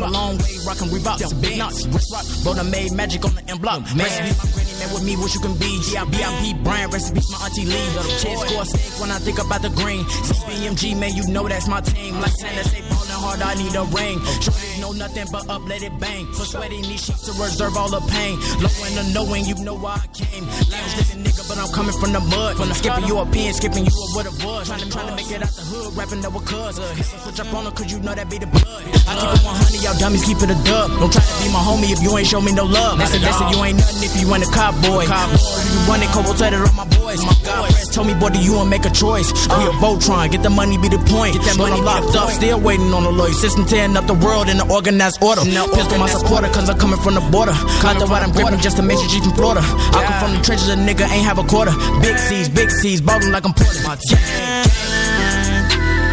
a long way, rockin' Reebok, big knots, rock, bro, I made magic on the M block. Man, be my granny, man, with me, what you can be. GIB, Brian, recipe, my auntie Lee. Chance score steak when I think about the green. CBMG, man, you know that's my team. Like Santa say, ballin' hard, I need a ring. Shorty know nothing but up, let it bang. For sweating these sheets to reserve all the pain. Low in the knowing, you know why I came. Lavish living nigga, but I'm coming from the mud. From the skipping you a pen, skipping you a what it was. Trying to make it out the hood, rapping that with cuz. Switch up on her, cause you know that be the blood. I keep it 100, y'all dummies keep it a dub. Don't try to be my homie if you ain't show me no love. That's it, you ain't nothing if you ain't a cop boy. You run it, Kobo tatted on my boys. My God, friends told me, boy, do you wanna make a choice? We a Voltron, get the money, be the point. Get that money, I'm locked up, still waiting on the lawyer. System tearing up the world in an organized order. Pistol my supporter, cause I'm coming from the border. Got the white, I'm gripping just to make sure she's from Florida. I come from the trenches, a nigga ain't have a quarter. Big C's, ballin' like I'm Porter. My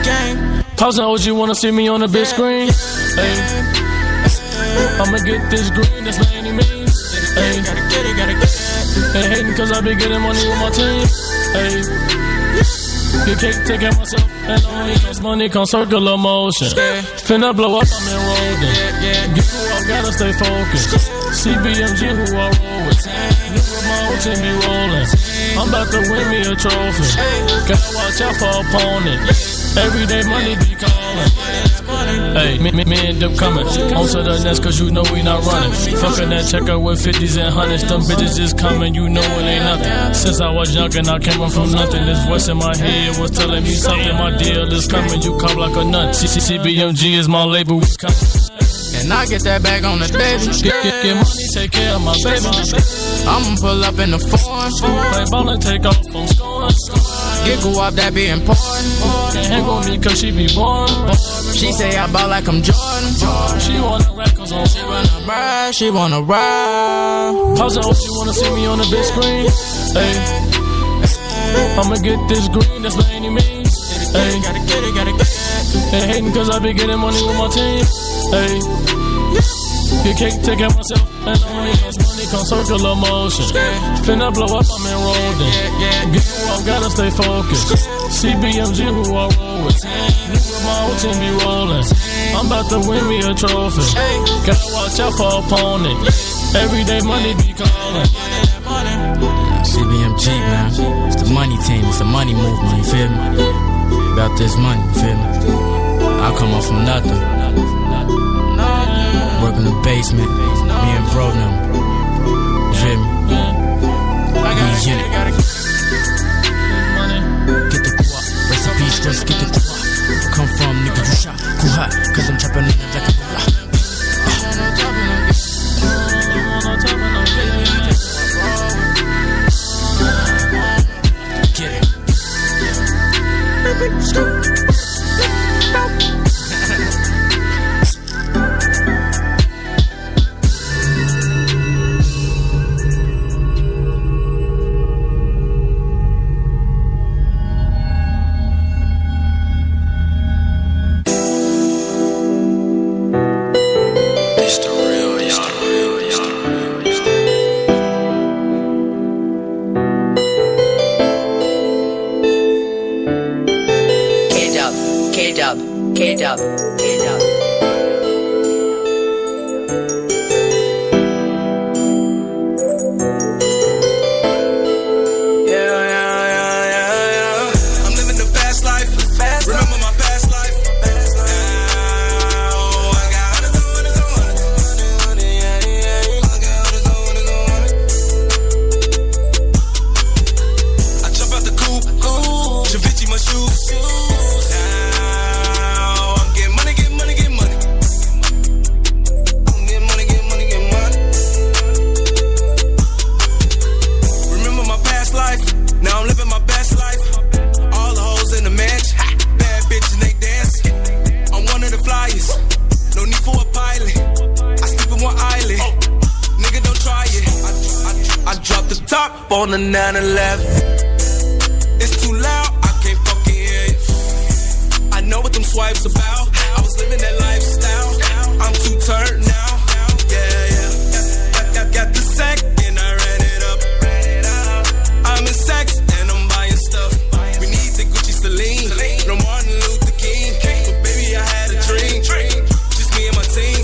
gang. House and OG wanna see me on the big screen. Hey, I'ma get this green, that's by any means. Hey, they hating cause I be getting money with my team. Hey, get cake, take care of myself, and only cause money come circular motion. Finna blow up, I'm enrolled. Get who I gotta stay focused. CBMG who I roll with. Nigga, my whole team be rolling. I'm about to win me a trophy. Gotta watch out for opponent. Everyday money be calling. Hey, me and them coming. On to the next cause you know we not running. Fucking that checker with 50s and 100s. Them bitches is coming, you know it ain't nothing. Since I was young and I came up from nothing. This voice in my head was telling me something. My deal is coming, you come like a nut. CBMG is my label, we coming. And I get that bag on the daily. Get money, take care of my baby. I'ma pull up in the foreign. Play ball and take off from scoring. Get go up, that be important. Can't hang with me cause she be boring. She say I ball like I'm Jordan. She wanna rap cause I'm She wanna ride, she wanna ride. Pause out, she wanna see me on the big screen. Hey, I'ma get this green, that's by any means. Hey, gotta get it. They hating cause I be getting money with my team. Hey, get cake, take care of myself, and only cause money come circular motion. Finna blow up, I'm enrolled in. Get who I gotta stay focused. CBMG who I roll with. Nigga, my whole team be rolling. I'm about to win me a trophy. Gotta watch out for opponent. Everyday money be calling. CBMG, man, it's the money team, it's the money movement, you feel me? About this money, you feel me? I come up from nothing. Work in the basement, me and bro them. You feel me? We in it. Get the guap, recipe stress, get the guap. Come from nigga, you shot, cool hot, cause I'm trapping in it like a block. Get it. K-Dub. On the 911, it's too loud, I can't fucking hear you. I know what them swipes about. I was living that lifestyle. I'm too turned now. Yeah. Got the sack and I ran it up. I'm in sex and I'm buying stuff. We need the Gucci Celine, no Martin Luther King. But baby, I had a dream. Just me and my team.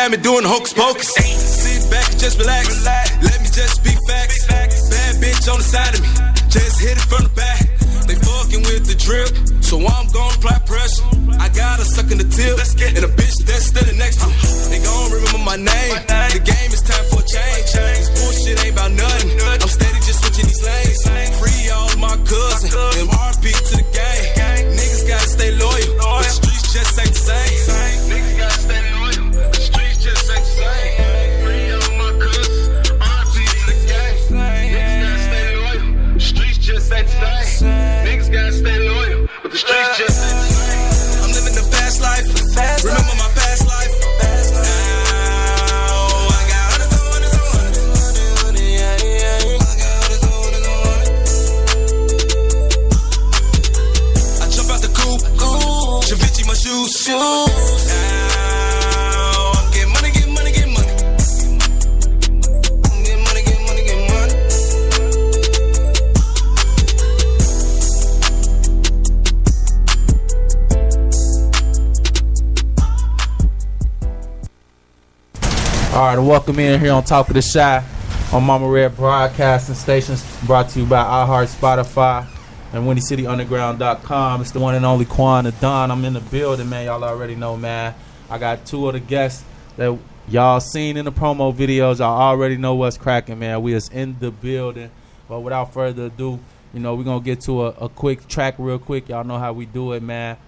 had me doing hocus pocus. Sit back and just relax. Let me just speak facts. Bad bitch on the side of me. Just hit it from the back. They fucking with the drip, so I'm gon' apply pressure. I got a suck in the tip, and a bitch that's standing next to me. They gon' remember my name. The game is time for a change. This bullshit ain't about nothing. I'm steady just switching these lanes. Free all of my cousins, and RP to the game. Niggas gotta stay loyal, but the streets just ain't the same. Niggas gotta stay loyal, but the streets just ain't the same. Free all of my cousins, RP to the game. Niggas gotta stay loyal, the streets just ain't the same. Niggas gotta stay loyal, but the streets just ain't the same. I'm living the fast life. Remember my past life. Now I got hundreds on hundreds on hundreds. I got hundreds on hundreds on hundreds. I jump out the coupe, Chavichi my shoes. Now I'm getting money, getting money, getting money. I'm getting money, getting money, getting money. All right, welcome in here on Talk of the Shy on Mama Red Broadcasting Stations, brought to you by iHeart, Spotify, and WindyCityUnderground.com. It's the one and only Quan the Don. I'm in the building, man. Y'all already know, man. I got two of the guests that y'all seen in the promo videos. Y'all already know what's cracking, man. We is in the building. But without further ado, you know, we're going to get to a quick track real quick. Y'all know how we do it, man.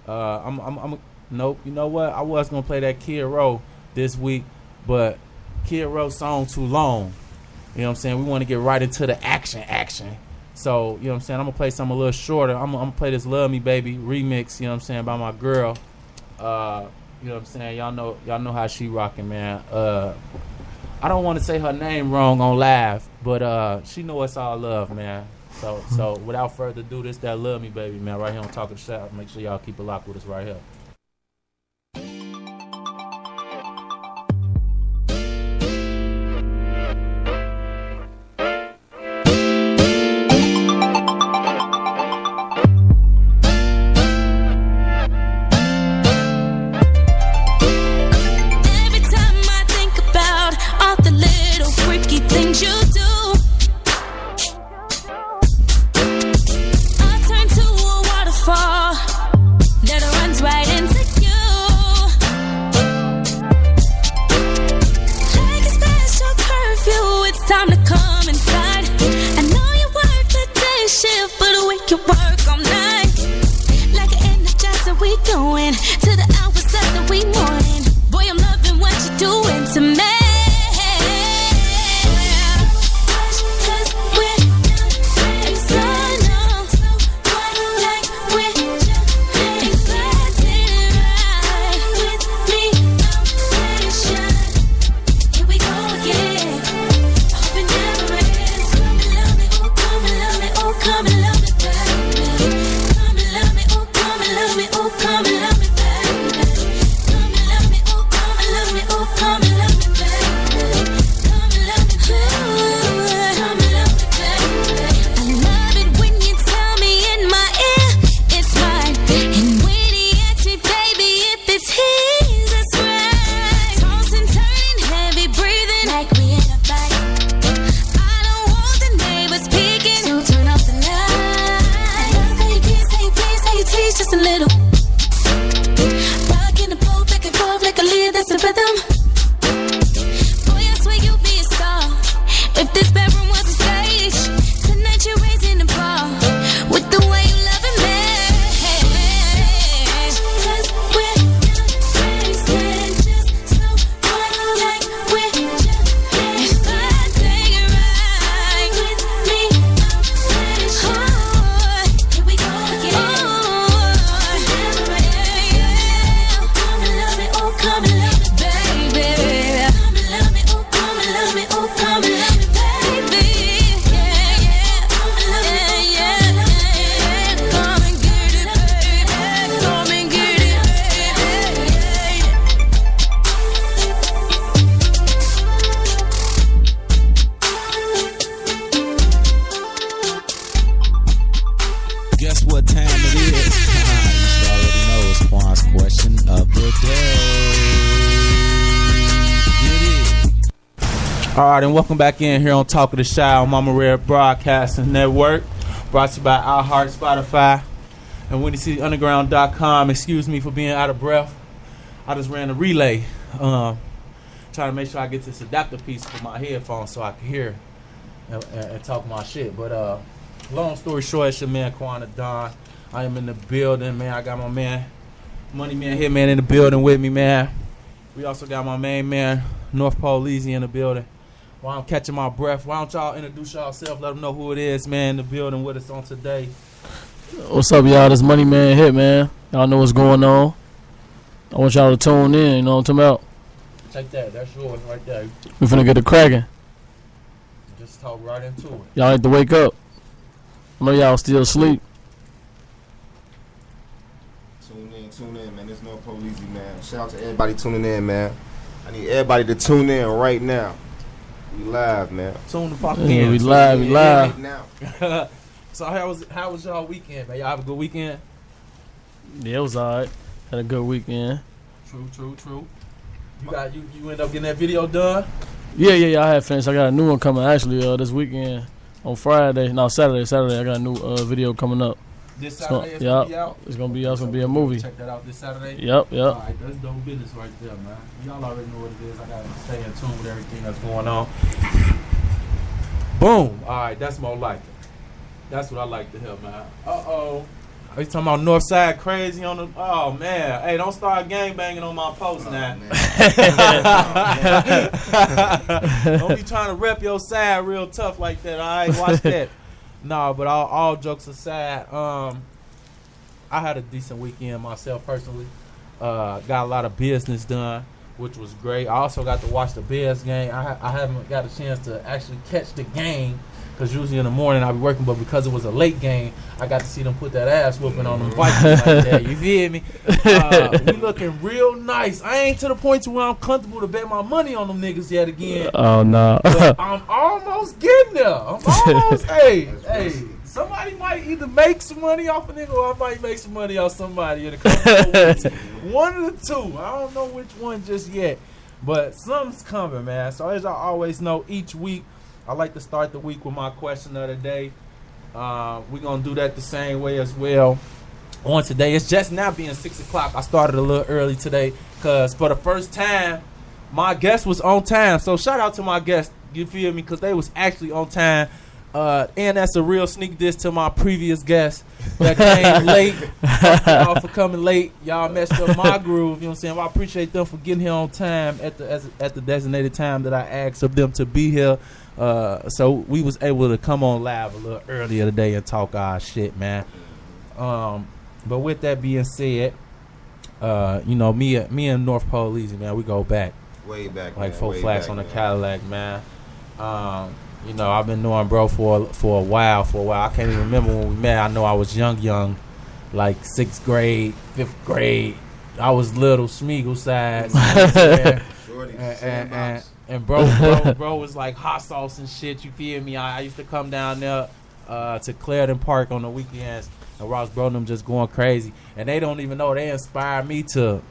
Nope, you know what? I was going to play that Kid Row this week. But Kid Row song too long. You know what I'm saying? We want to get right into the action. So, you know what I'm saying? I'm going to play something a little shorter. I'm going to play this Love Me Baby remix, you know what I'm saying, by my girl. You know what I'm saying? Y'all know how she rocking, man. I don't want to say her name wrong on live, but she know it's all love, man. So without further ado, this that Love Me Baby, man, right here on Talking Shop. Make sure y'all keep it locked with us right here. question of the day. All right, and welcome back in here on Talk of the Shy on Mama Red Broadcasting Network. Brought to you by iHeart, Spotify, and WindyCityUnderground.com. Excuse me for being out of breath. I just ran a relay. Trying to make sure I get this adapter piece for my headphones so I can hear and talk my shit. But long story short, it's your man Quana Don. I am in the building, man. I got my man Money Man Hitman in the building with me, man. We also got my main man NorthPole Leezy in the building. While I'm catching my breath, why don't y'all introduce yourself? Let them know who it is, man, in the building with us on today. What's up, y'all? This Money Man Hitman. Y'all know what's going on. I want y'all to tune in, you know what I'm talking about? Take that. That's yours right there. We finna get it cracking. Just talk right into it. Y'all need to wake up. I know y'all still asleep. Tune in, man. There's no police, man. Shout out to everybody tuning in, man. I need everybody to tune in right now. We live, man. Tune the fuck Yeah, in. we live, we live. Right now. So how was y'all weekend, man? Y'all have a good weekend? Yeah, it was alright. Had a good weekend. True. You end up getting that video done? Yeah, I had finished. I got a new one coming actually this weekend on Friday. No, Saturday. I got a new video coming up. This Saturday it's gonna be out? It's gonna be out. It's gonna be a movie. Check that out this Saturday? Yep. Alright, that's dope business right there, man. Y'all already know what it is. I gotta stay in tune with everything that's going on. Boom. Alright, that's more like it. That's what I like to hear, man. Uh-oh. Are you talking about Northside crazy on the... Oh, man. Hey, don't start gangbanging on my post now. Don't be trying to rep your side real tough like that, all right? Watch that. No, but all jokes aside, I had a decent weekend myself personally. Got a lot of business done, which was great. I also got to watch the Bears game. I haven't got a chance to actually catch the game because usually in the morning I'll be working, but because it was a late game, I got to see them put that ass whooping on them Vikings like that. You feel me? We looking real nice. I ain't to the point to where I'm comfortable to bet my money on them niggas yet again. Oh no. But I'm almost getting there. I'm almost. hey, somebody might either make some money off a nigga or I might make some money off somebody in a couple of weeks. One of the two. I don't know which one just yet, but something's coming, man. So as I always know, each week I like to start the week with my question of the day. We're going to do that the same way as well on today. It's just now being 6 o'clock. I started a little early today because for the first time, my guest was on time. So shout out to my guest, you feel me, because they was actually on time. And that's a real sneak diss to my previous guest that came late. Y'all for coming late. Y'all messed up my groove. You know what I'm saying? Well, I appreciate them for getting here on time at the designated time that I asked of them to be here. So we was able to come on live a little earlier today and talk our shit, man. But with that being said, you know, me and NorthPole Leezy, man, we go back. Way back, like man. 4 Way flats back, on the man. Cadillac, man. You know, I've been knowing bro for a while. I can't even remember when we met. I know I was young, like 6th grade, 5th grade. I was little Smeagol size. And bro was like hot sauce and shit. You feel me? I used to come down there to Clarendon Park on the weekends, and Ross bro and them just going crazy. And they don't even know they inspired me to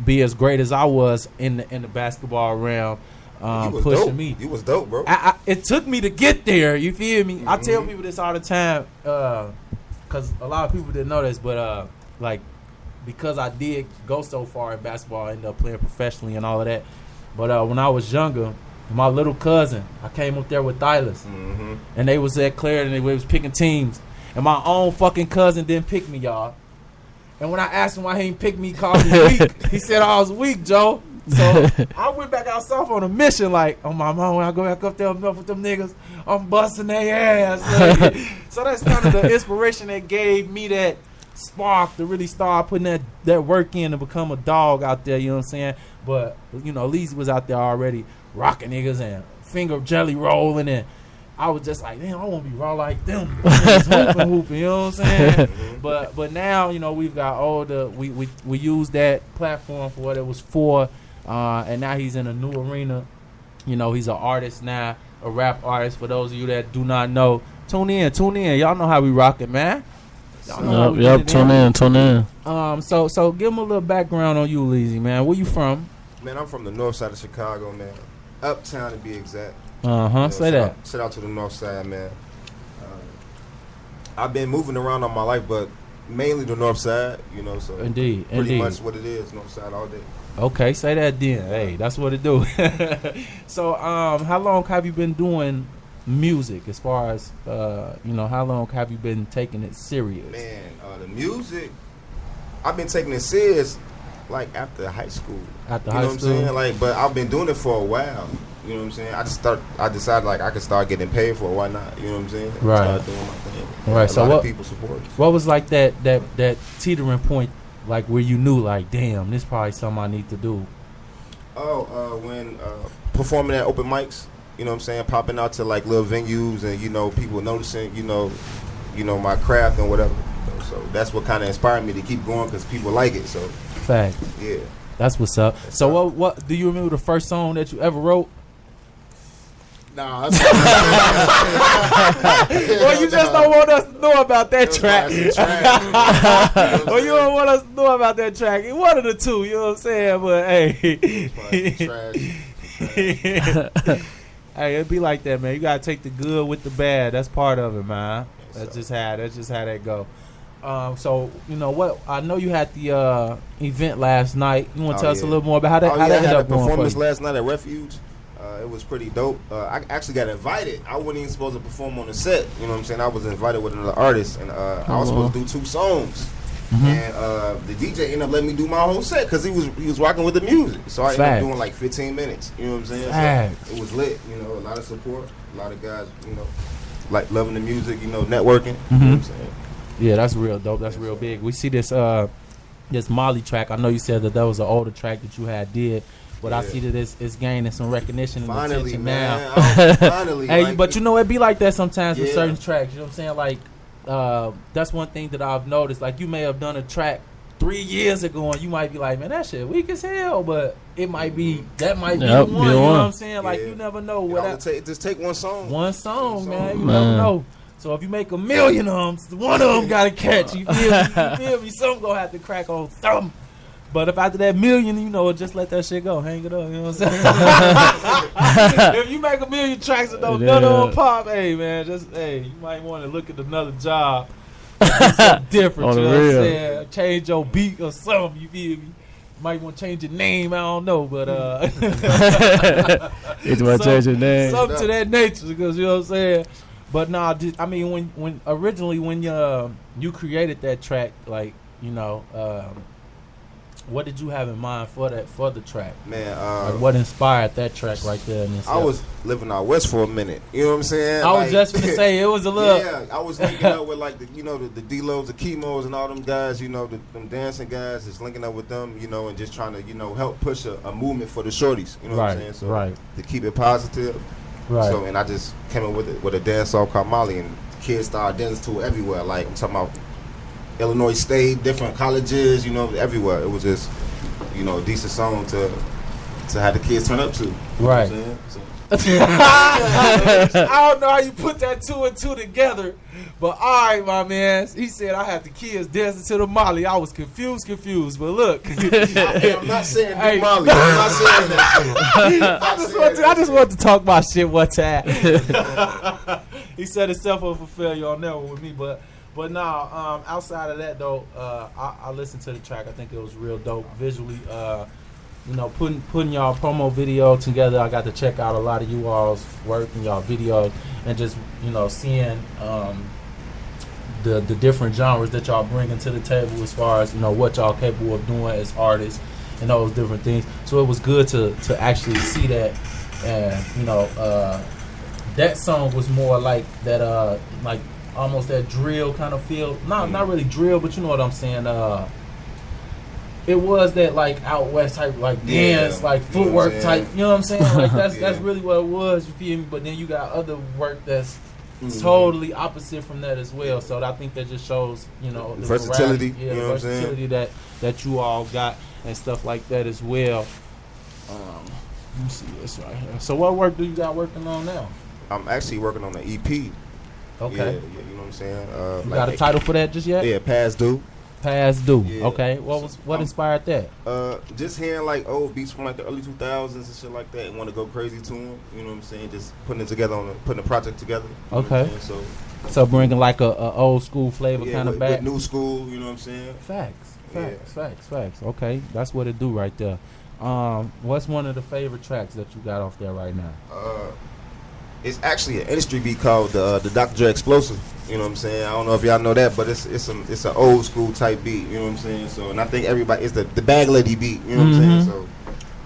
be as great as I was in the basketball realm. Pushing dope. me. You was dope, bro. It took me to get there. You feel me? I tell people this all the time because a lot of people didn't know this, but like because I did go so far in basketball, I ended up playing professionally and all of that. But when I was younger, my little cousin, I came up there with Thylas, and they was at Clarendon and they was picking teams, and my own fucking cousin didn't pick me, y'all. And when I asked him why he didn't pick me, he called me weak. He said I was weak, Joe. So I went back outside on a mission, like, oh my mom, when I go back up there with them niggas, I'm busting their ass. Like, so that's kind of the inspiration that gave me that spark to really start putting that work in to become a dog out there, you know what I'm saying? But, you know, Leezy was out there already rocking niggas and finger jelly rolling, and I was just like, damn, I want to be raw like them. hooping, you know what I'm saying? But now, you know, we've got older. We use that platform for what it was for. And now he's in a new arena. You know, he's an artist now, a rap artist. For those of you that do not know, tune in. Y'all know how we rock it, man. Yep, tune in. So give him a little background on you, Leezy, man. Where you from? Man, I'm from the north side of Chicago, man. Uptown to be exact. Say that. Shout out to the north side, man. I've been moving around all my life, but mainly the north side, so Indeed. pretty much what it is, north side all day. Okay, say that then. Hey, that's what it do. So, how long have you been doing music? As far as how long have you been taking it serious? Man, the music, I've been taking it serious like after high school. After you high know what school? I'm saying? Like, but I've been doing it for a while. You know what I'm saying? I decided like I could start getting paid for it. Why not? You know what I'm saying? Right. Start doing my thing. Right. A So lot of people support it. what was like that teetering point, like where you knew like, damn, this probably something I need to do? When performing at open mics, you know what I'm saying, popping out to like little venues and people noticing, my craft and whatever. So that's what kind of inspired me to keep going because people like it. So Fact. yeah, That's what's up. So what do you remember the first song that you ever wrote? nah. Well, you just don't want us to know about that track. Well, you don't want us to know about that track. One of the two, you know what I'm saying? But hey, hey, it be like that, man. You gotta take the good with the bad. That's part of it, man. That's just how that go. So what? I know you had the event last night. You want to tell us a little more about how that ended up going for you? Performance last night at Refuge. It was pretty dope. I actually got invited. I wasn't even supposed to perform on the set. You know what I'm saying? I was invited with another artist, and I was supposed to do 2 songs. Mm-hmm. And the DJ ended up letting me do my whole set because he was rocking with the music. So I ended up doing like 15 minutes. You know what I'm saying? So it was lit. A lot of support, a lot of guys. Like loving the music. Networking. Mm-hmm. You know what I'm saying? Yeah, that's real dope. That's real big. We see this Molly track. I know you said that was an older track that you had did. But I see that it's gaining some recognition and attention now. Finally, hey, but it be like that sometimes with certain tracks. You know what I'm saying? Like, that's one thing that I've noticed. Like, you may have done a track 3 years ago, and you might be like, man, that shit weak as hell. But it might be the one. You know what I'm saying? Like, you never know. Just take one song. One song, man. You never know. So if you make 1 million of them, one of them got to catch. You feel me? Something gonna have to crack on something. But if after that 1 million, just let that shit go. Hang it up. You know what I'm saying? If you make 1 million tracks and none of them pop, hey, man, you might want to look at another job. Do something different, you know what I'm saying? Change your beat or something, you feel me? Might want to change your name, I don't know, but it's want to change your name. Something to that nature, because you know what I'm saying? But nah, I mean, when originally you created that track, like, what did you have in mind for the track? Man, like what inspired that track right there? I was living out west for a minute. You know what I'm saying? I was just gonna say it was a little. Yeah, I was linking up with like the D-Los, the Chemos, and all them guys. Them dancing guys. Just linking up with them. And just trying to help push a movement for the shorties. You know what I'm saying? So to keep it positive. Right. So and I just came up with a dance song called Molly, and kids started dancing to it everywhere. Like I'm talking about Illinois State, different colleges, everywhere. It was just, a decent song to have the kids turn up to. Right. You know what I'm saying? I don't know how you put that 2 and 2 together, but all right, my man. He said I had the kids dancing to the Molly. I was confused, but look. I'm not saying Molly. I'm not saying that. I just want to talk my shit one time. He set himself up for failure on that one with me, but nah, outside of that though, I listened to the track. I think it was real dope visually. Putting y'all promo video together, I got to check out a lot of you all's work and y'all videos, and just seeing the different genres that y'all bringing to the table as far as what y'all capable of doing as artists and those different things. So it was good to actually see that, and that song was more like that, like almost that drill kind of feel. Not really drill, but you know what I'm saying. It was that like out west type, like dance, like footwork type. You know what I'm saying? Like that's really what it was. You feel me? But then you got other work that's totally opposite from that as well. So I think that just shows the versatility. Variety, the versatility that you all got and stuff like that as well. Let me see this right here. So what work do you got working on now? I'm actually working on an EP. Okay. Yeah, you know what I'm saying? You got a title for that just yet? Yeah, Past Due. Past due. Yeah. Okay. What inspired that? Just hearing like old beats from like the early 2000s and shit like that, and want to go crazy to them. You know what I'm saying? Just putting a project together. Okay. So bringing like a old school flavor kind of back. With new school. You know what I'm saying? Facts. Okay, that's what it do right there. What's one of the favorite tracks that you got off there right now? It's actually an industry beat called the Dr. Dre Explosive. You know what I'm saying? I don't know if y'all know that, but it's an old school type beat. You know what I'm saying? So, and I think everybody, it's the Bag Lady beat. You know what I'm saying? So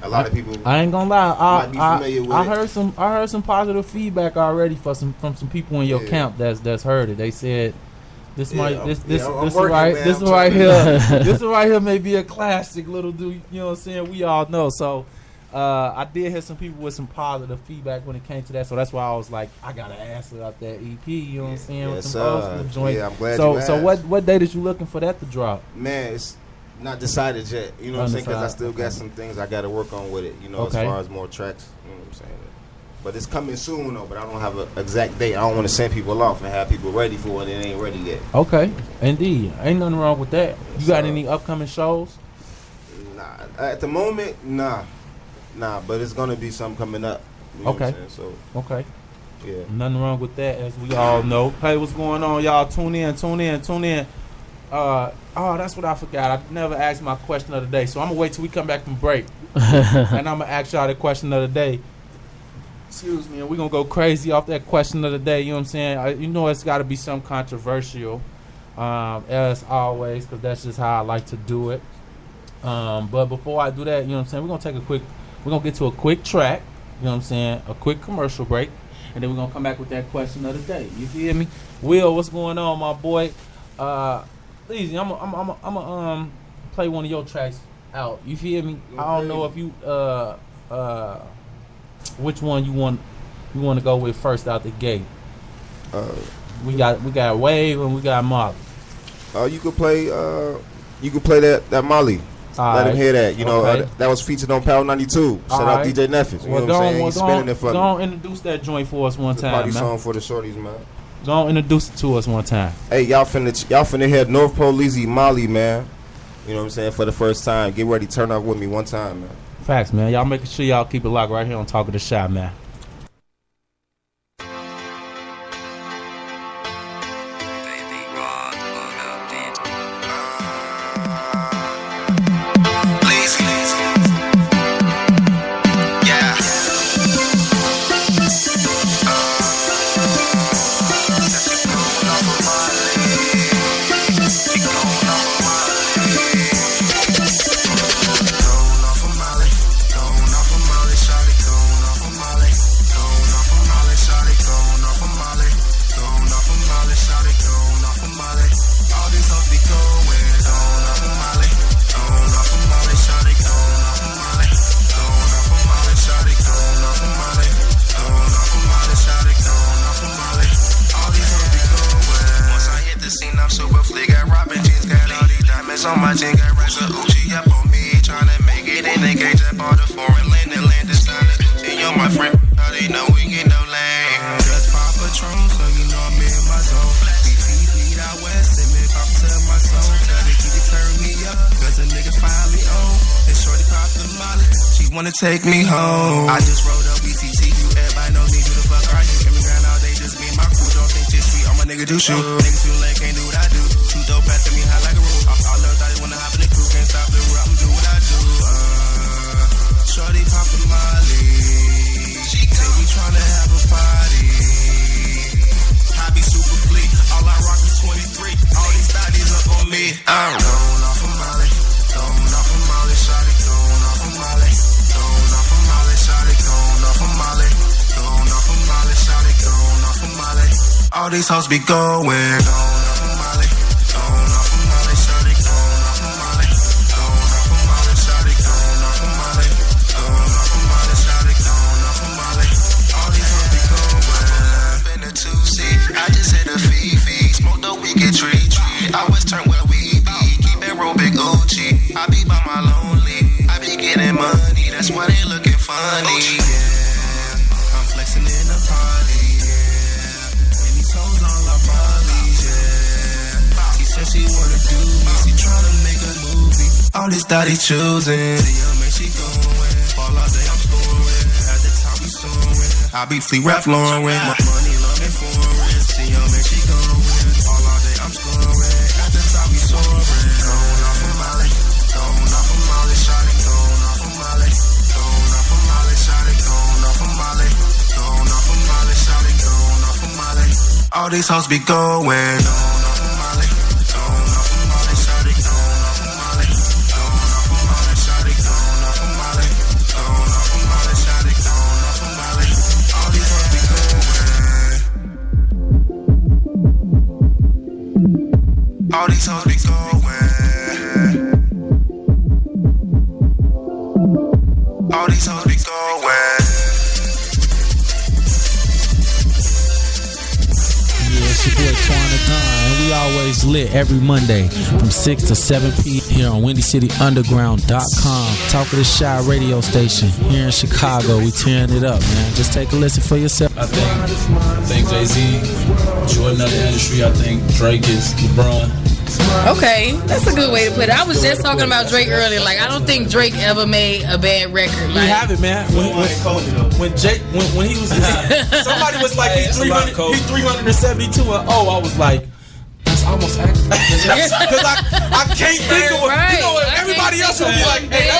a lot of people. I ain't gonna lie. Might be familiar with it. I heard some positive feedback already from some people in your camp that's heard it. They said this right here may be a classic, little dude. You know what I'm saying? We all know. So I did hear some people with some positive feedback when it came to that. So that's why I was like, I gotta ask about that EP. You know what I'm saying? With some old school joints. Yeah, I'm glad. So what date is you looking for that to drop? Man, it's not decided yet. You know what I'm saying? Because I still got some things I got to work on with it. You know, as far as more tracks. You know what I'm saying? But it's coming soon though. But I don't have an exact date. I don't want to send people off and have people ready for it. It ain't ready yet. Okay, indeed, ain't nothing wrong with that. You got any upcoming shows? Nah, at the moment, nah. But it's gonna be some coming up. You know what I'm saying? So okay. Yeah. Nothing wrong with that, as we all know. Hey, what's going on, y'all? Tune in. That's what I forgot. I never asked my question of the day, so I'm gonna wait till we come back from break, and I'm gonna ask y'all the question of the day. Excuse me, and we're gonna go crazy off that question of the day. You know what I'm saying? You know, it's got to be something controversial, as always, because that's just how I like to do it. But before I do that, you know what I'm saying? We're gonna get to a quick track. You know what I'm saying? A quick commercial break, and then we're gonna come back with that question of the day. You feel me? Will, what's going on, my boy? Leezy, I'm play one of your tracks out. You feel me? Okay. I don't know if you which one you want to go with first out the gate. We got Wave and we got Molly. You could play that Molly. Let him hear that. You know, that was featured on Power 92. Shout out DJ Neffis. You know what I'm saying? He's spinning it for me. Go introduce that joint for us one time, party song for the shorties, man. Go introduce it to us one time. Hey, y'all finna hear NorthPole, Leezy, Molly, man. You know what I'm saying? For the first time. Get ready, turn up with me one time, man. Facts, man. Y'all making sure y'all keep it locked right here on Talk of the Shot, man. On my team, got racks of Uchi up on me, tryna make it in the cage up all the foreign land, the land is not a yo, my friend, how they know we get no lane. Just pop Patron, so you know I'm in my zone. Feet out west, and then pop to my soul. Tell the kid to turn me up, cause a nigga finally on. And shorty pop the molly, she wanna take me home. I just rolled up BCT, you everybody know me, who the fuck are you? Give me ground all day, just me and my crew, don't think this sweet, all my nigga do shoot. Niggas too late, can't do what I do. Too dope, passing me high like a roof. All the thought they wanna hop in the crew, can't stop the route, I'm do what I do. Shorty pop the molly, she say we tryna have a party. Hobby super fleet, all I rock is 23. All these thotties up on me. I'm going off of Molly, going off of Molly, shawty, going off of Molly, going off of Molly, shawty, going off of Molly, going off of Molly, shawty, going off of Molly. All these hoes be going off of Molly, going off of Molly, shawty, going off of Molly, going off of Molly, shawty, going off of Molly, going off of Molly, shawty, going off of Molly. All these hoes be going up in the 2C. I just hit a Fifi, smoke the weekend tree. I always turn where we be, keep it real big Uchi. I be by my lonely, I be getting money, that's why they looking funny. Yeah, I'm flexing in the party. Yeah, and these hoes all our bodies. Yeah, she said she she wanna do? She tryna make a movie. All this that he choosing. See her man, she going. All out day I'm scoring. At the top we soaring. I be fleet rap Lauren. My money loving foreign. See her man, she going. All out day I'm scoring. At the top we soaring. Going off of Molly. Going off of Molly. Shotty. Going off of Molly. Going off of Molly. Shotty. Going off of Molly. Going off of Molly. Shotty. Going off of Molly. All these hoes be going on. All these hoes be going. All these hoes be going. Yeah, it's your boy Quanah Don, and we always lit every Monday from 6 to 7 p.m. here on WindyCityUnderground.com. Talk of the Shy radio station here in Chicago. We tearing it up, man. Just take a listen for yourself. I think Jay-Z, Jordan of the industry. I think Drake is LeBron. Okay, that's a good way to put it. I was just talking about Drake earlier. Like, I don't think Drake ever made a bad record. You have it, man. When Jake, when he was, somebody was like, he's 372 and I was like, that's almost accurate. Because I can't think of what, you know, everybody else would be like, hey,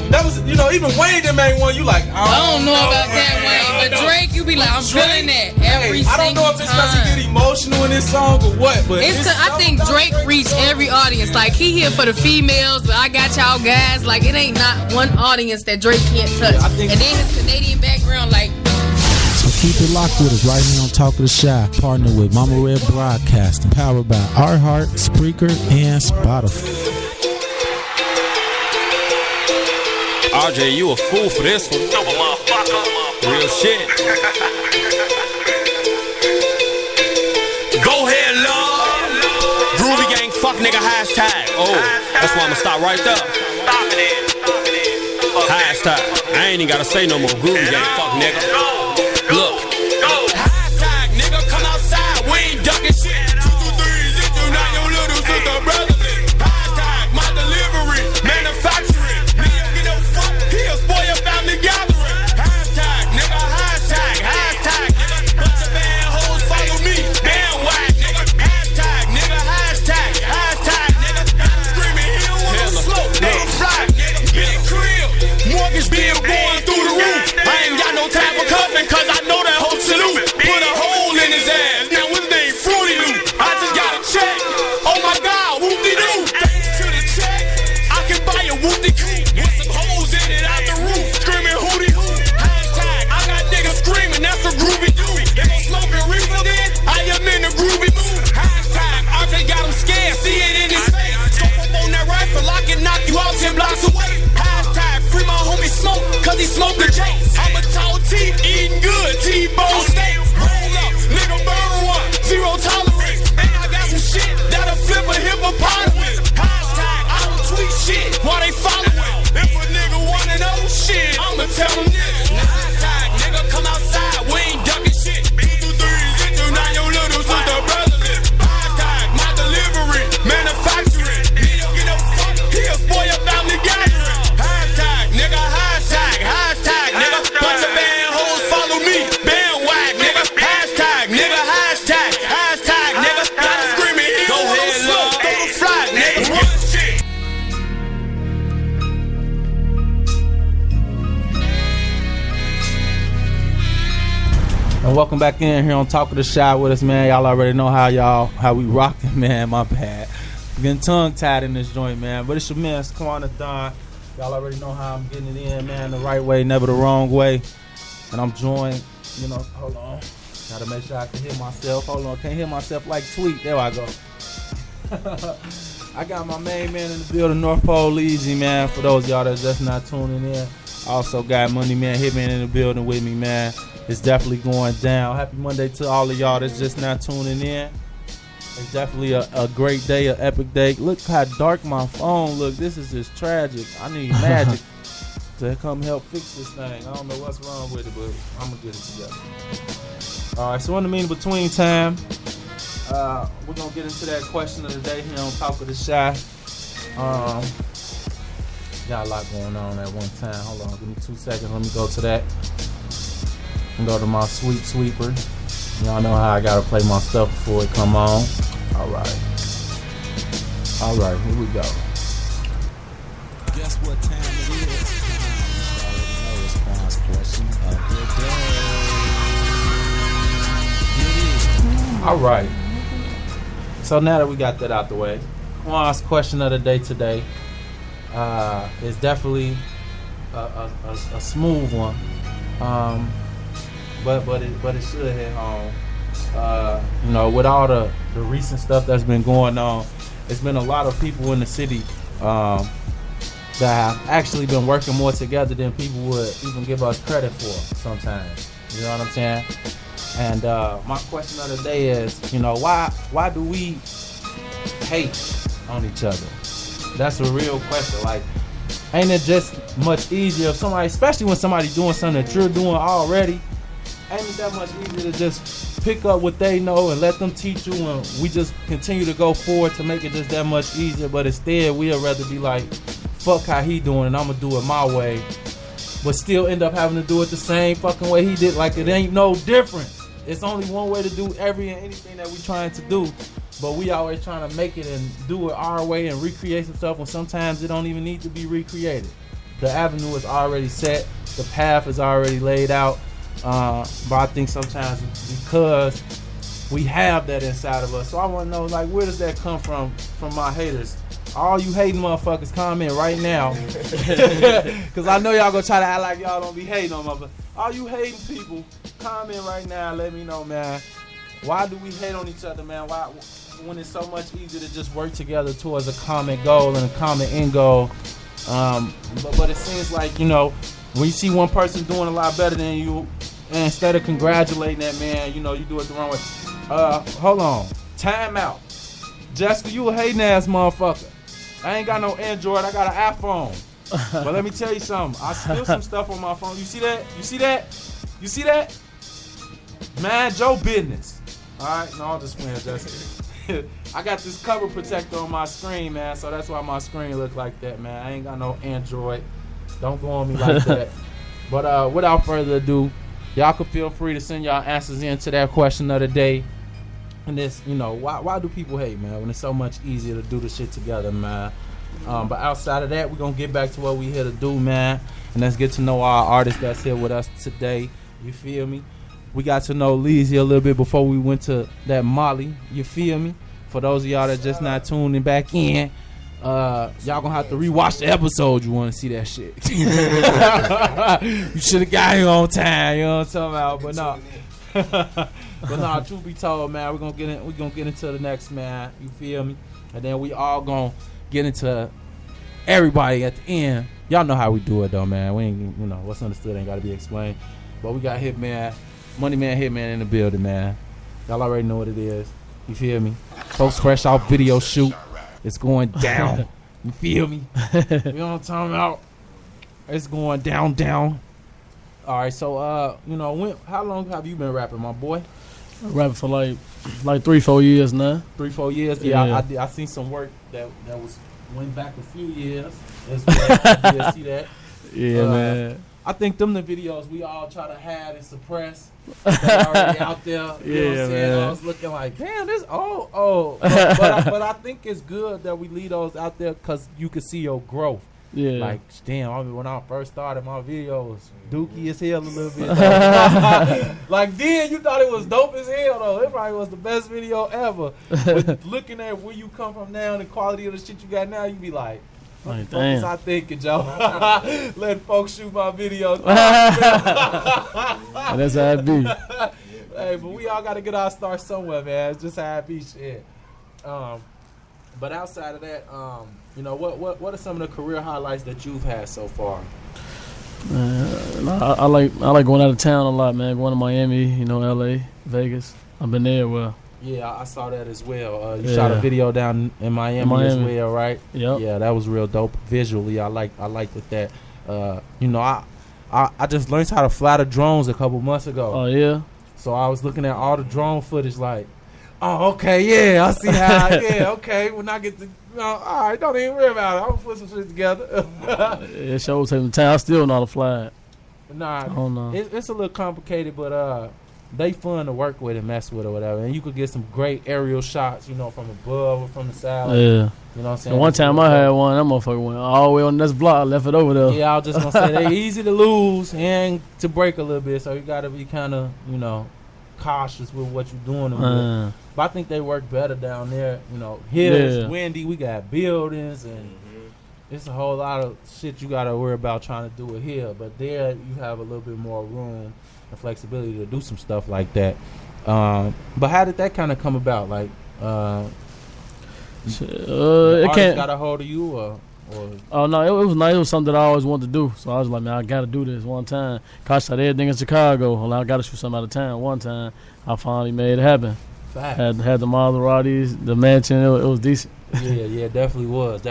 that was, you know, even Wayne that made one, you like, I don't know about that, Wayne. But Drake, you be like, I'm feeling that every single time. I don't know if it's because he get emotional in this song or what, but it's I think Drake reached every audience. Like, he here for the females, but I got y'all guys. Like, it ain't not one audience that Drake can't touch. And then his Canadian background, like. So keep it locked with us right here on Talk of the Shy, partner with Mama Red Broadcasting, powered by iHeart, Spreaker, and Spotify. RJ, you a fool for this one. Real shit. Go ahead, love. Groovy gang, fuck nigga, hashtag. Oh, that's why I'ma stop right there. Hashtag. I ain't even gotta say no more. Groovy gang, fuck nigga. Look. Hashtag, nigga, come outside. We ain't ducking shit. 2, 2, 3, 6, 2, 9, your little sister, brother. Hashtag, my delivery, manufacturing. Nigga, get no fuck. He'll spoil your family gathering. Hashtag, nigga, hashtag, nigga. Bunch of bad hoes follow me. Bandwag, nigga. Hashtag, nigga, nigga. Screaming, he don't want no slow. Ain't fly, nigga. Big crib. Mortgage bill going through the roof. I ain't got no time for cuffing, cause I know that whole salute. Put a hole in his ass. Now his name Fruity Loop. I just got a check. Oh my God, whoop-de-doo. Thanks to the check, I can buy a whoop-de-coo with some holes in it out the roof. Screaming hootie-hoo. Hashtag, I got niggas screaming, that's a groovy dude. They gon' smoking reefer then, I am in the groovy mood. Hashtag, RJ got him scared, see it in his face. Scope up on that rifle, I can knock you out 10 blocks away. Hashtag, free my homie Smoke, cause he smoked the J. I'm a tall T, eating good, T-bone steak. Roll up, nigga burn one, 0 tolerance. And I got some shit that'll flip a hippopotamus. Hashtag, I don't tweet shit while they following. If a nigga wanna know shit, I'ma tell him niggas. Hashtag, nigga come outside, we ain't ducking shit. 2, 2, 3, 6, 2, 9, your little sister, brother. Hashtag, my delivery, manufacturing. Nigga, get no fuck, he'll spoil your family gathering. Hashtag, nigga, nigga. Bunch of bad hoes follow me. Bandwag, nigga. Hashtag, nigga. Gotta screaming, he go ahead, love. Throw the flag, nigga. One shit. And welcome back in here on Talk of the Shy with us, man. Y'all already know how we rocking, man. My bad. Getting tongue tied in this joint, man. But it's your man, Quanah Don. Y'all already know how I'm getting it in, man. The right way, never the wrong way. And I'm joined, you know, hold on. Gotta make sure I can hear myself. Hold on, can't hear myself like Tweet. There I go. I got my main man in the building, NorthPole Leezy, man. For those of y'all that's just not tuning in. I also got Money Man Hitman in the building with me, man. It's definitely going down. Happy Monday to all of y'all that's just not tuning in. It's definitely a great day, an epic day. Look how dark my phone look. This is just tragic. I need magic to come help fix this thing. I don't know what's wrong with it, but I'm going to get it together. All right, so in the between time, We're gonna get into that question of the day here on Talk of the Shy. Got a lot going on at one time. Hold on, give me 2 seconds. Let me go to that. And go to my sweep sweeper. Y'all know how I gotta play my stuff before it come on. All right, here we go. Guess what time it is? You already know it's Quan's question of the day. All right. So now that we got that out the way, Quan's question of the day today is definitely a smooth one, but it should hit home. You know, with all the recent stuff that's been going on, it's been a lot of people in the city that have actually been working more together than people would even give us credit for sometimes. You know what I'm saying? And my question of the day is, you know, why do we hate on each other? That's a real question. Like, ain't it just much easier if somebody, especially when somebody's doing something that you're doing already, ain't it that much easier to just pick up what they know and let them teach you, and we just continue to go forward to make it just that much easier? But instead, we'd rather be like, fuck how he doing and I'm gonna do it my way, but still end up having to do it the same fucking way he did. Like, it ain't no difference. It's only one way to do every and anything that we trying to do, but we always trying to make it and do it our way and recreate some stuff when sometimes it don't even need to be recreated. The avenue is already set, the path is already laid out, but I think sometimes because we have that inside of us. So I want to know, like, where does that come from my haters? All you hating motherfuckers, comment right now, because I know y'all gonna try to act like y'all don't be hating on motherfuckers. All you hating people, comment right now and let me know, man. Why do we hate on each other, man? Why, when it's so much easier to just work together towards a common goal and a common end goal? But it seems like, you know, when you see one person doing a lot better than you, and instead of congratulating that man, you know, you do it the wrong way. Hold on, time out. Jessica, you a hating ass motherfucker. I ain't got no Android, I got an iPhone. But let me tell you something. I steal some stuff on my phone. You see that? You see that? You see that? Mind your business. Alright, no, I'll just win, Jessica. I got this cover protector on my screen, man, so that's why my screen look like that, man. I ain't got no Android. Don't go on me like that. But without further ado, y'all can feel free to send y'all answers into that question of the day. And this, you know, why do people hate, man, when it's so much easier to do the shit together, man? But outside of that, we're going to get back to what we here to do, man. And let's get to know our artist that's here with us today. You feel me? We got to know Leezy a little bit before we went to that Molly. You feel me? For those of y'all that just not tuning back in, y'all gonna have to rewatch the episode. You want to see that shit. You should have got here on time. You know what I'm talking about? But no. But nah, truth be told, man, we're gonna get into the next, man. You feel me? And then we all gonna get into everybody at the end. Y'all know how we do it though, man. We ain't, you know, what's understood ain't gotta be explained. But we got Hitman, Money Man Hitman in the building, man. Y'all already know what it is. You feel me? Folks fresh off video shoot. It's going down. You feel me? You know what I'm talking about? It's going down. All right, so you know, how long have you been rapping, my boy? Rapping for like 3-4 years now. 3-4 years. Yeah. I seen some work that went back a few years. As well. I did see that. Yeah, man. I think them the videos we all try to hide and suppress. They're already out there. You know what I'm saying? Man. I was looking like, damn, this but I think it's good that we leave those out there because you can see your growth. Yeah. Like, damn, I mean, when I first started my videos, dookie as hell a little bit. Like, then you thought it was dope as hell, though. It probably was the best video ever. But looking at where you come from now and the quality of the shit you got now, you be like, what the fuck was I thinking, Joe? Let folks shoot my videos. That's how it be. Hey, but we all got to get our start somewhere, man. It's just how it be, shit. But outside of that, you know, what are some of the career highlights that you've had so far? I like going out of town a lot, man. Going to Miami, you know, LA, Vegas. I've been there. Well, yeah, I saw that as well. You shot a video down in Miami as well, right? Yep. Yeah, that was real dope visually. I liked that. You know, I just learned how to fly the drones a couple months ago. Oh yeah. So I was looking at all the drone footage, like, Oh, okay, yeah, I see how. Yeah, okay. When I get to, all right, don't even worry about it. I'm gonna put some shit together. It shows taking time. I still know how to fly it. Nah, I don't know. It's a little complicated, but they fun to work with and mess with or whatever. And you could get some great aerial shots, from above or from the side. Yeah. You know what I'm saying? And one time I had one, that motherfucker went all the way on this block. I left it over there. Yeah, I was just gonna say they're easy to lose and to break a little bit, so you gotta be kind of, cautious with what you're doing. But I think they work better down there. Here it's windy. We got buildings and it's a whole lot of shit you gotta worry about trying to do it here. But there you have a little bit more room and flexibility to do some stuff like that. But how did that kind of come about? Like, it can't got a hold of you or? Oh no, it was nice. It was something that I always wanted to do. So I was like, man, I gotta do this one time. Cause I shot everything in Chicago. Well, I gotta shoot something out of town. One time, I finally made it happen. Facts. Had the Maseratis, the mansion. It was decent. Yeah, definitely was.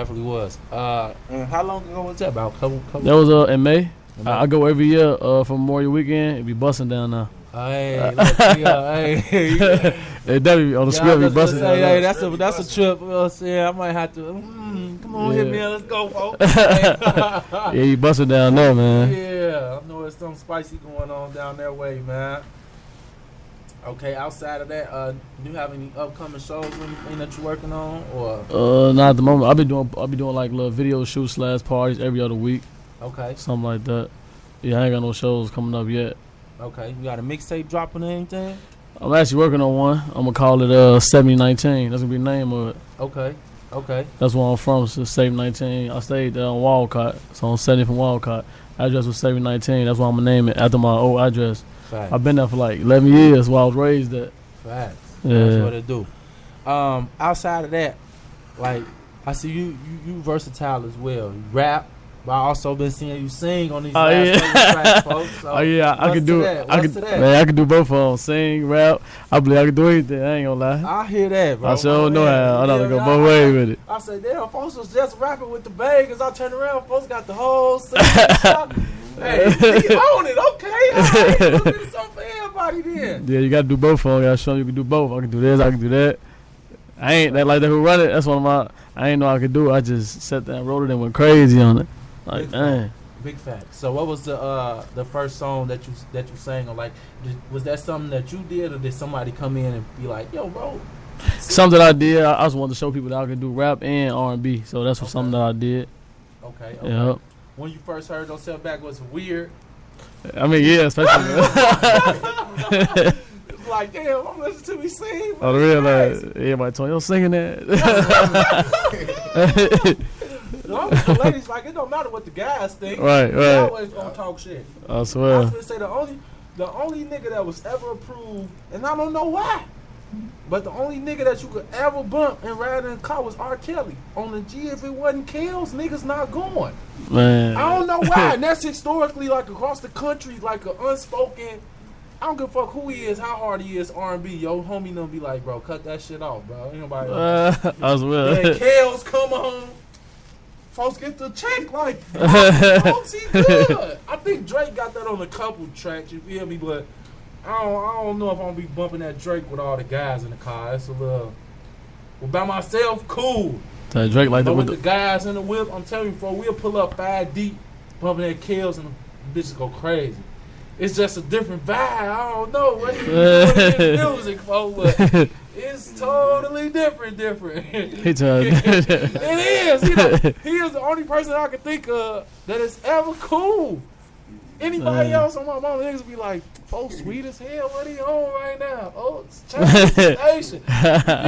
And how long ago was that? About a couple. That was in May. I go every year for Memorial Weekend. It be busting down now. Hey, hey. They definitely on the script be busting down. Hey, that's a trip. I might have to. Come on, hit me. Let's go, folks. Yeah, you busting down there, man. Yeah, I know there's something spicy going on down that way, man. Okay, outside of that, do you have any upcoming shows or anything that you're working on, or? Not at the moment. I'll be doing like little video shoots / parties every other week. Okay. Something like that. Yeah, I ain't got no shows coming up yet. Okay, you got a mixtape dropping or anything? I'm actually working on one. I'm gonna call it 7019. That's gonna be the name of it. Okay. That's where I'm from. So 7019. I stayed there on Walcott, so I'm 70 from Walcott. Address was 7019. That's why I'm gonna name it after my old address. Facts. I've been there for like 11 years while I was raised at. Facts. Yeah. That's what it do. Outside of that, like I see you versatile as well. You rap. But I also been seeing you sing on these last couple tracks, folks. So I can do it. I can do both of them. Sing, rap. I believe I can do anything. I ain't gonna lie. I hear that, bro. I sure know how. I gotta go both ways with it. I said, damn, folks was just rapping with the bangers. I turn around, folks got the whole singing. Hey, he own it. Okay, all right. A little bit of something for everybody then. Yeah, you gotta do both of them. You gotta show them you can do both. I can do this. I can do that. I ain't that like that who run it. That's one of my. I ain't know I could do it. I just sat there and wrote it and went crazy on it. Like, big fact. So, what was the first song that you sang? Or like, was that something that you did, or did somebody come in and be like, "Yo, bro"? Something that I did. I just wanted to show people that I could do rap and R&B. So that's something that I did. Okay. Yep. When you first heard "Don't Step Back," was it weird? I mean, yeah, especially. It's like, damn, I'm listening to me sing. Oh, the real everybody told you, singing that. The ladies like it don't matter what the guys think. Right. They always gonna talk shit. I swear. I was gonna say the only nigga that was ever approved, and I don't know why, but the only nigga that you could ever bump and ride in a car was R. Kelly. On the G, if it wasn't Kells, niggas not going. Man, I don't know why, and that's historically like across the country, like an unspoken. I don't give a fuck who he is, how hard he is, R&B. Yo, homie don't be like, bro, cut that shit off, bro. Ain't nobody. I swear. And Kells come on. Folks get the check like, folks, he good. I think Drake got that on a couple tracks, you feel me? But I don't know if I'm gonna be bumping that Drake with all the guys in the car. That's a little. Well, by myself, cool. That Drake like but that with the guys in the whip, I'm telling you, bro, we'll pull up 5 deep, bumping that Kells, and the bitches go crazy. It's just a different vibe. I don't know what he's doing in music, folks, but it's totally different. It is. He is the only person I can think of that is ever cool. Anybody else on my mama niggas be like, oh, sweet as hell, what he on right now? Oh, it's change the station.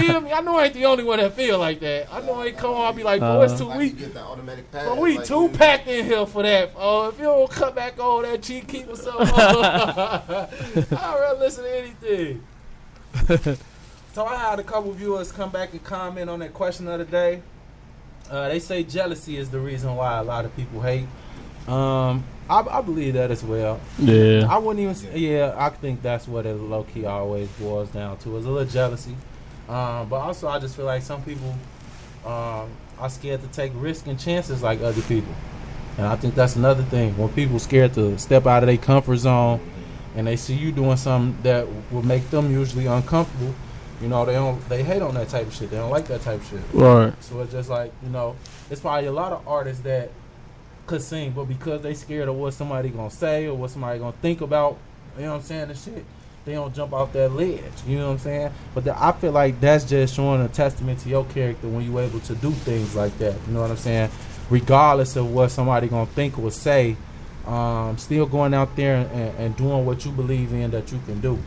You feel me? I know I ain't the only one that feel like that. I know I ain't come on, I'll be like, boy, it's too weak. But we like too packed in here for that. Oh, if you don't cut back on that cheek, keep us up. I'd rather listen to anything. So I had a couple viewers come back and comment on that question of the day. They say jealousy is the reason why a lot of people hate. I believe that as well. Yeah. I wouldn't even say, yeah, I think that's what it low-key always boils down to, is a little jealousy. But also I just feel like some people are scared to take risks and chances like other people. And I think that's another thing. When people scared to step out of their comfort zone and they see you doing something that will make them usually uncomfortable, You know, they hate on that type of shit. They don't like that type of shit. Right. So it's just like, you know, it's probably a lot of artists that could sing, but because they scared of what somebody gonna say or what somebody gonna think about, you know what I'm saying, the shit, they don't jump off that ledge. You know what I'm saying? But I feel like that's just showing a testament to your character when you're able to do things like that. You know what I'm saying? Regardless of what somebody gonna think or say, still going out there and doing what you believe in that you can do.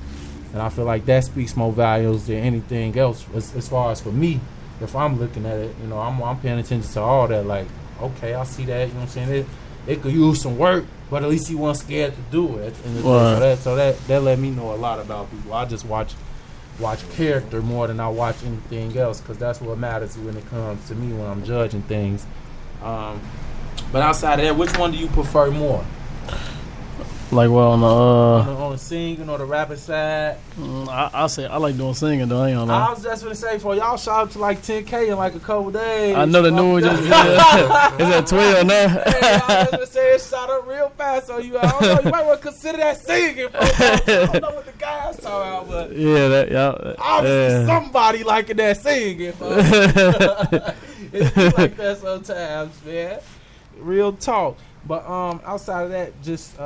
And I feel like that speaks more values than anything else. As far as for me, if I'm looking at it, you know, I'm paying attention to all that. Like, okay, I see that. You know what I'm saying? It could use some work, but at least he wasn't scared to do it. So that let me know a lot about people. I just watch character more than I watch anything else, because that's what matters when it comes to me when I'm judging things. But outside of that, which one do you prefer more? Like, well, on the singing or the rapping side? I say I like doing singing though. I ain't gonna lie. I was just gonna say, for y'all shot up to like 10K in like a couple days. I know the new one just is at 12 now. Hey, I was gonna say it shot up real fast. So I don't know, you might want to consider that singing. I don't know what the guys talk about, but yeah, obviously somebody liking that singing. It's like that sometimes, man. Real talk. But outside of that, just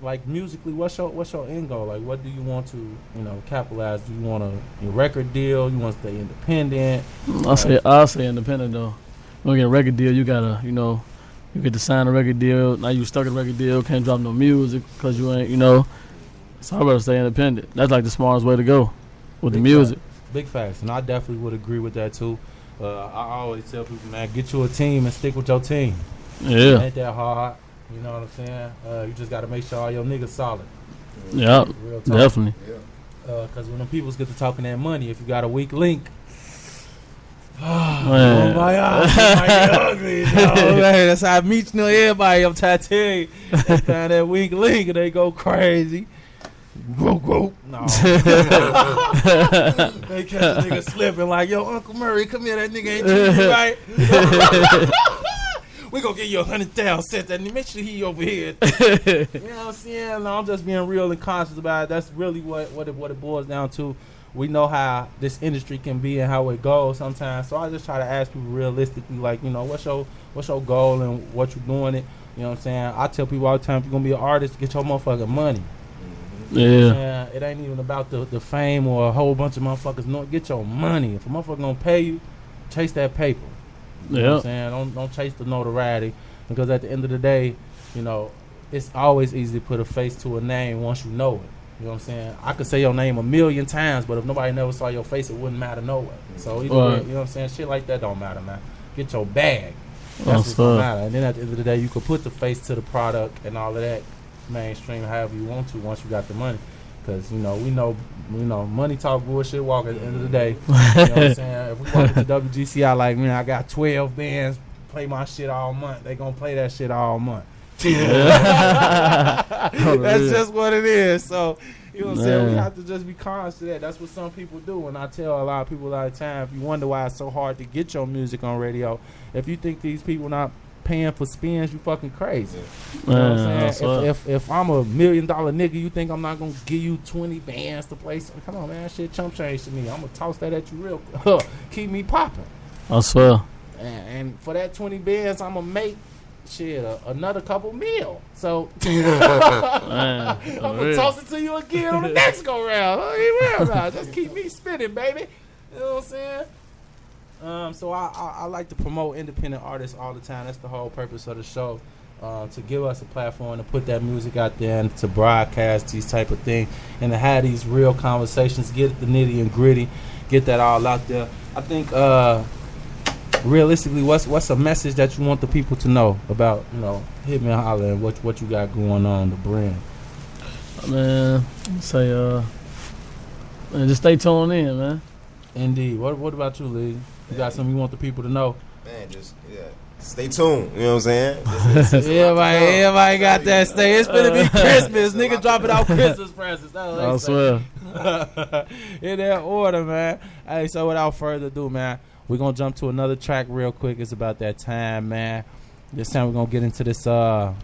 like musically, what's your end goal? Like, what do you want to, you know, capitalize? Do you want a record deal? You want to stay independent? I'll say independent though. You want to get a record deal, you gotta, you know, you get to sign a record deal. Now you stuck in a record deal, can't drop no music because you ain't, you know. So I better stay independent. That's like the smartest way to go with the music. Big facts, and I definitely would agree with that too. I always tell people, man, get you a team and stick with your team. Yeah. It ain't that hard. You know what I'm saying? You just got to make sure all your niggas solid. Yeah, definitely. Because when them peoples get to talking that money, if you got a weak link, man. Oh my God, it might get ugly. That's how I meet everybody. I'm trying to tell you. They find that weak link and they go crazy. No. They catch a nigga slipping like, yo, Uncle Murray, come here, that nigga ain't treating you right. We gonna get you 100,000, set that, make sure he over here. You know what I'm saying? No, I'm just being real and conscious about it. That's really what it boils down to. We know how this industry can be and how it goes sometimes. So I just try to ask people realistically, like, you know, what's your goal and what you doing it. You know what I'm saying? I tell people all the time, if you're gonna be an artist, get your motherfucking money. Yeah. You know what I'm saying? It ain't even about the fame or a whole bunch of motherfuckers. No, get your money. If a motherfucker gonna pay you, chase that paper. You know what I'm saying? Don't chase the notoriety, because at the end of the day, you know, it's always easy to put a face to a name once you know it. You know what I'm saying? I could say your name 1,000,000 times, but if nobody never saw your face, it wouldn't matter no way. So either way, you know what I'm saying? Shit like that don't matter, man. Get your bag. That's what's gonna matter. And then at the end of the day, you could put the face to the product and all of that mainstream however you want to once you got the money. Because, you know, we know, money talk, bullshit walk at the end of the day. You know what I'm saying? If we walk into WGCI like, man, I got 12 bands, play my shit all month. They gonna play that shit all month. That's just what it is. So, you know what I'm saying? We have to just be conscious of that. That's what some people do. And I tell a lot of people all the time, if you wonder why it's so hard to get your music on radio, if you think these people not paying for spins, you fucking crazy. You know what I'm saying? If I'm $1 million nigga, you think I'm not gonna give you 20 bands to play? Come on, man, shit chump change to me. I'm gonna toss that at you real quick. Keep me popping. I swear. And for that 20 bands, I'm gonna make shit another couple mil. So I'm gonna toss it to you again on the next go round. Just keep me spinning, baby. You know what I'm saying? So I like to promote independent artists all the time. That's the whole purpose of the show, to give us a platform to put that music out there and to broadcast these type of things and to have these real conversations, get the nitty and gritty, get that all out there. I think realistically, what's a message that you want the people to know about, you know, Hit Me and Holler and what you got going on, the brand? Man, say man, just stay tuned in, man. Indeed. What about you, Lee? You got something you want the people to know? Man, just stay tuned. You know what I'm saying? Everybody got that. It's gonna be Christmas. Niggas dropping out Christmas presents. I swear. In that order, man. Hey, so without further ado, man, we're gonna jump to another track real quick. It's about that time, man. This time we're gonna get into this. Hold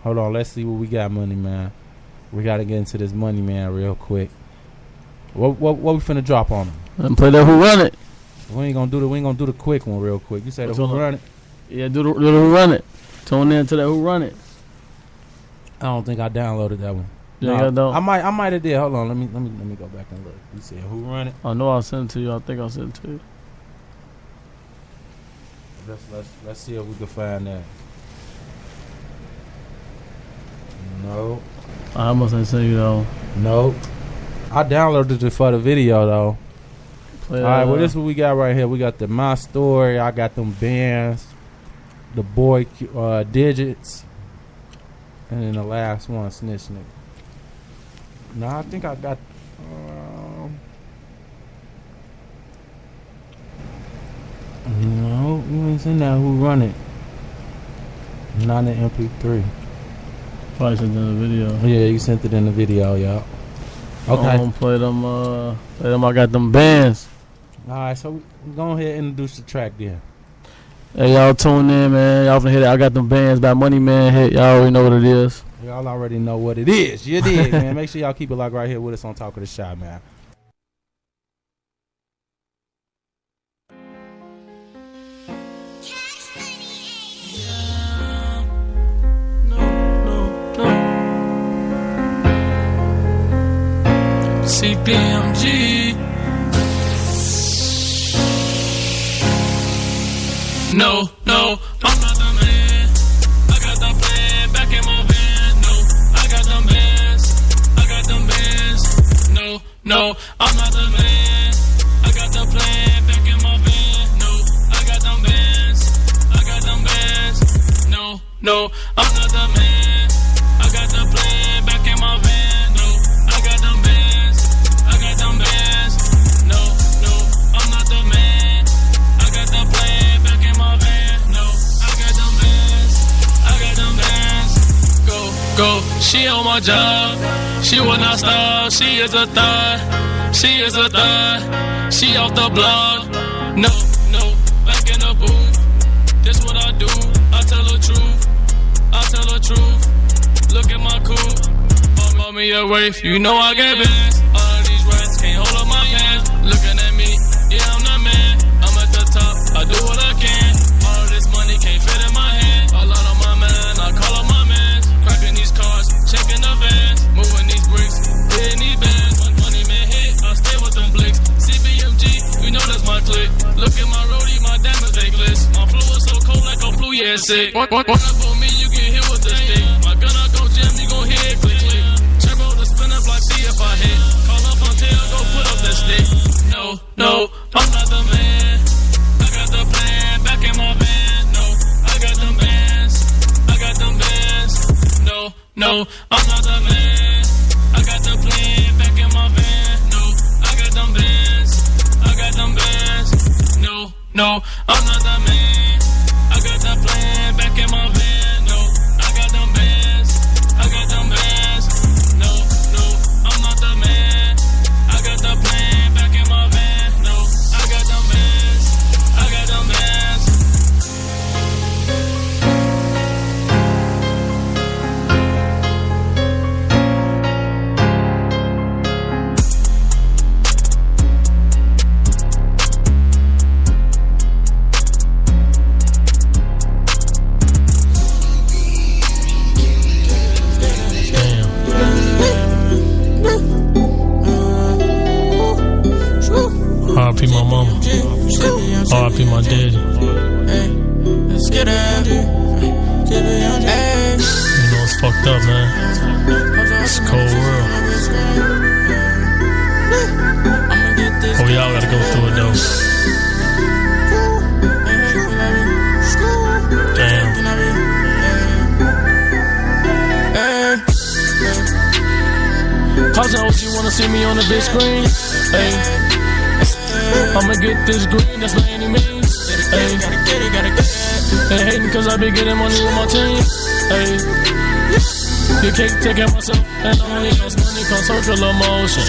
on, let's see what we got, money, man. We gotta get into this money, man, real quick. What we finna drop on them? And play that Who Run It. We ain't gonna do the quick one real quick. You say the Who Run It? Yeah, do the Who Run It. Tune in to that Who Run It. I don't think I downloaded that one. Yeah, no, I might have did. Hold on, let me go back and look. You said Who Run It? I know I'll send it to you. I think I'll send it to you. Let's see if we can find that. No. I must have sent you though. Nope. I downloaded it for the video though. All right, well this is what we got right here. We got the My Story. I got them bands. The Boy Digits. And then the last one, Snitch Nigga. No, I think I got no, you ain't seen that Who Run It. Not in MP3. Probably sent it in the video. Yeah, you sent it in the video, y'all. Okay. I'm gonna play them. I got them bands. All right, so we go ahead and introduce the track then. Hey, y'all tune in, man. Y'all finna hear that. I got them bands by Money Man Hit. Y'all already know what it is. Y'all already know what it is. You did, man. Make sure y'all keep it locked right here with us on Talk of the Shot, man. CPMG. No, I'm not the man. I got the plan back in my van. No, I got them bands. No, I'm not the man. I got the plan back in my van. No, I got them bands. No, I'm not the man. I got the plan back in my van. No, I got them bands. No, I'm not the man. I got the plan back in my van. No, I got them bands. Go. She on my job. She will not stop. She is a thot. She off the block. No, back in the booth. This what I do. I tell the truth. Look at my coupe. Bought me a waif. You know I get bands. All of these rats can't hold up my pants. Looking at me. Yeah, I'm the man. I'm at the top. I do what I can. All of this money can't fit in my hand. A lot of my man. I call up my man. Cracking these cars. Checking the vans. Moving these bricks. Hitting these bands. When Money Man hit, I stay with them blicks. CBMG, you know that's my clique. Look at my roadie, my damage list. My flow is so cold like a flu, yeah, sick. What up on me, you get hit with the stick. My gun, I go jam, you gon' hear it click. Turbo to spin up like see if I hit. Call up on tail, go put up that stick. No, I'm not the man. I got the plan back in my van. No, I got them bands. No, I'm not the man. I got the plan back in my van. No, I got them bands. No, I'm not the man. I got the plan back in my van. No, I got them bands. No, I'm not the man. I got the plan back in my van. No, I got them bands. R.I.P. my mama. R.I.P. my daddy. Let's get it. You know it's fucked up, man. It's a cold world. Oh, y'all gotta go through it though. Damn. Cause I hope you wanna see me on the big screen. Hey. I'ma get this green, that's by any means. Hey, they hating cause I be getting money with my team. Hey, you can't take care of myself, and money comes circular motion.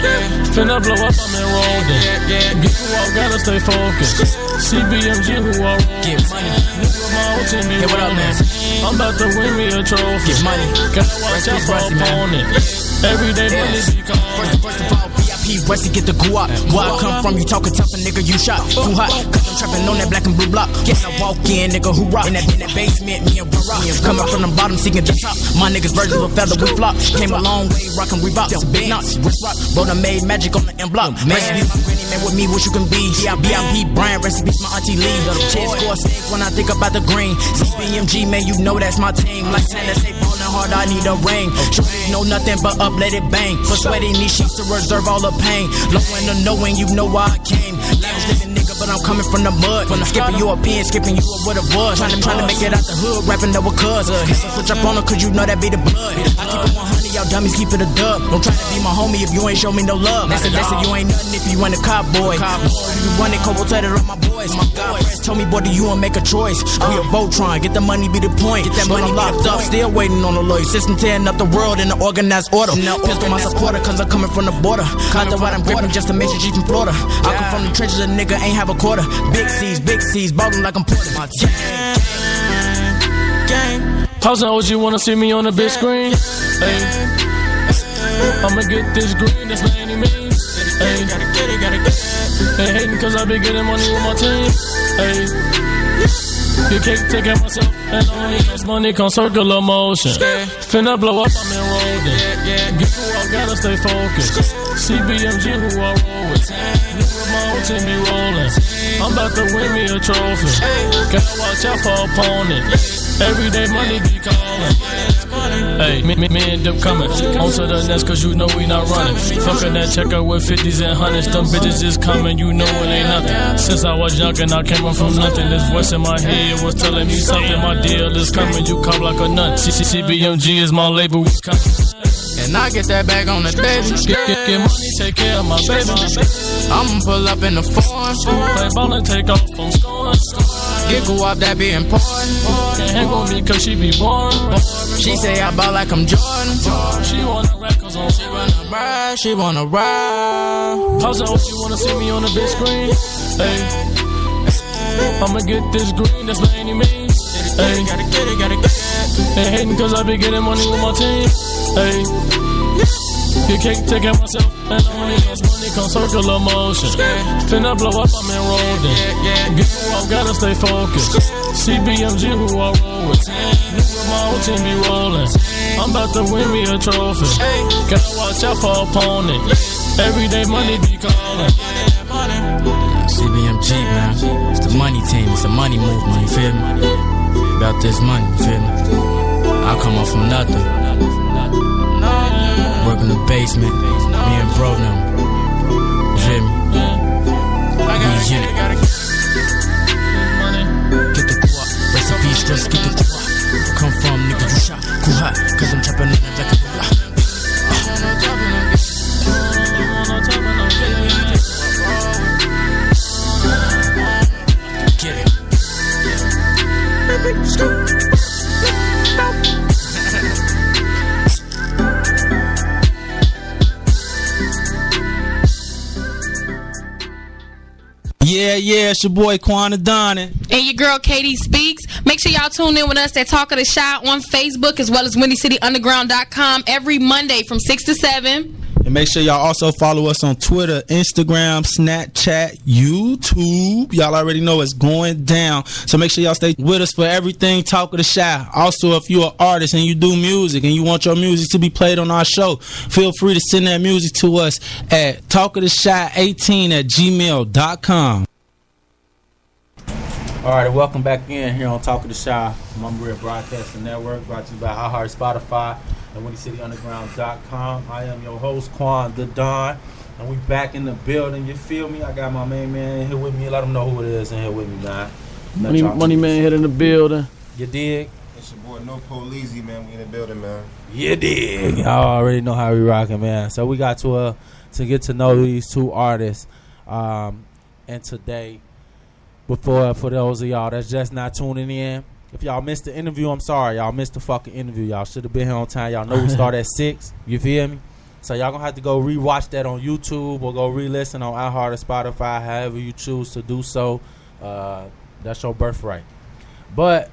Finna blow up, I'm enrolled in. Get who I gotta stay focused. CBMG who I roll. Get money. Nigga, my whole team be Hey, what up, man? I'm about to win me a trophy. Get money. Gotta watch out for opponent. Every day money be calling. First of all, VIP VIP Westy get the goo up. Where I come from, you talking tough, a nigga, you shot. Too hot, cause I'm trapping on that black and blue block. Yes, I walk in, nigga, who rock? In that basement, me and Rock. Coming from the bottom, seeking the top. My niggas versions of a feather, we flop. Came a long way, rockin' Reebok. Big knots, wrist rock. Bro, I made magic on the M block. Recipe my granny, man, with me, what you can be. VIP Brian, recipe my auntie Lee. Chance for a snake when I think about the green. CBMG, man, you know that's my team. Like Santa say, ballin' hard, I need a ring. Shorty know nothing but up, let it bang. For sweating these sheets to reserve all the pain. Low in the knowing, you know why I came. Lavish living nigga, but I'm coming from the mud. From the skipping European, skipping you up what it was. Trying to make it out the hood, rapping that with cuz. Switch up on her, cause you know that be the blood. I keep it 100, y'all dummies keep it a dub. Don't try to be my homie if you ain't show me no love. That's it, you ain't nothing if you ain't a cop boy. You run it, Cobo tatted on my boys. My God, friends told me, boy, do you wanna make a choice? We a Voltron, get the money be the point. Get that money locked up, still waiting on the lawyer. System tearing up the world in the organized order. Pistol my supporter, cause I'm coming from the border. Contra what I'm gripping just to make sure she's from Florida. I come from the trenches, a nigga ain't have a quarter. Big C's, ballin' like I'm Porter. My gang. Pausing OG wanna see me on the big screen. Hey, I'ma get this green, that's by any means. Hey, they hating cause I be getting money with my team. Hey, you can't take care of myself, and only cause money come circular motion. Finna blow up, I'm enrolled in. Get who I gotta stay focused. CBMG who I roll with. My whole team be rolling. I'm about to win me a trophy. Gotta watch out for opponent. Everyday money be calling. Hey, me and Dip coming. On to the next cause you know we not running. Fucking that checker with 50s and 100s. Them bitches is coming, you know it ain't nothing. Since I was young and I came up from nothing. This voice in my head was telling me something. My deal is coming, you come like a nut. CBMG is my label, we coming. And I get that bag on the daily. Get money, take care of my baby. I'ma pull up in the foreign. Play ball and take off from scoring. Get go up, that be important. Can't hang on me cause she be boring. She say I ball like I'm Jordan. She wanna rap cause I'm she wanna ride. How's that you wanna see me on the big screen? Hey, I'ma get this green, that's by any means. Hey, they hating cause I be getting money with my team. Hey, you can't take care of myself, and only cause money come circular motion. Finna blow up, I'm enrolled in. Get who I gotta stay focused. CBMG who I roll with. My whole team be rolling. I'm about to win me a trophy. Gotta watch out for opponent. Everyday money be calling. CBMG, man. It's the money team, it's the money movement, you feel me? About this money, you feel me? I come up from nothing. Work in the basement, me and bro now. You feel me? Get the guap, recipes, just get the guap. Come from nigga, you shot, cool hot, cause I'm trapping in the back of the block. Get it. Yeah, it's your boy Quan Adonis. And your girl Katie Speaks. Make sure y'all tune in with us at Talk of the Shot on Facebook as well as WindyCityUnderground.com every Monday from 6 to 7. And make sure y'all also follow us on Twitter, Instagram, Snapchat, YouTube. Y'all already know it's going down. So make sure y'all stay with us for everything Talk of the Shot. Also, if you're an artist and you do music and you want your music to be played on our show, feel free to send that music to us at talkoftheshot18@gmail.com. All right, welcome back in here on Talk of the Shot, Mama Red Broadcasting Network, brought to you by iHeart, Spotify, and WindyCityUnderground.com. I am your host, Quan the Don, and we back in the building. You feel me? I got my main man in here with me. Let them know who it is in here with me, man. Money man hit in the building. You dig? It's your boy NorthPole, Leezy, man. We in the building, man. You dig? Y'all already know how we rocking, man. So we got to get to know these two artists, and today. For those of y'all that's just not tuning in, if y'all missed the interview, I'm sorry. Y'all missed the fucking interview. Y'all should have been here on time. Y'all know we start at 6. You feel me? So y'all gonna have to go rewatch that on YouTube or go re-listen on iHeart or Spotify, however you choose to do so. That's your birthright. But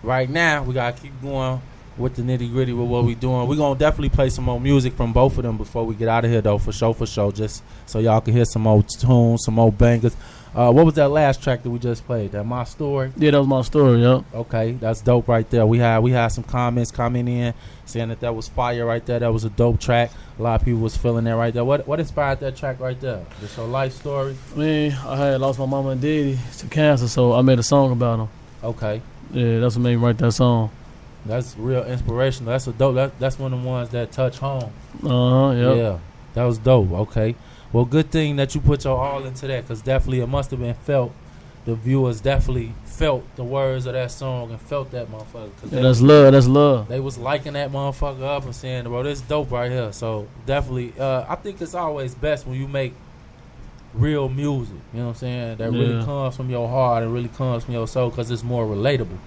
right now, we gotta keep going with the nitty gritty with what we doing. We gonna definitely play some more music from both of them before we get out of here, though, for sure. Just so y'all can hear some more tunes, some more bangers. What was that last track that we just played? That My Story? Yeah, that was My Story. Yep. Okay, that's dope right there. We had some comments coming in saying that was fire right there. That was a dope track. A lot of people was feeling that right there. What inspired that track right there? Just your life story? I mean, I had lost my mama and daddy to cancer, so I made a song about them. Okay. Yeah, that's what made me write that song. That's real inspirational. That's a dope. That's one of the ones that touch home. Yep. Yeah, that was dope. Okay. Well, good thing that you put your all into that, because definitely it must have been felt. The viewers definitely felt the words of that song and felt that motherfucker. Yeah, that's love. That's love. They was liking that motherfucker up and saying, bro, this dope right here. So definitely, I think it's always best when you make real music. You know what I'm saying? That really comes from your heart and really comes from your soul, because it's more relatable.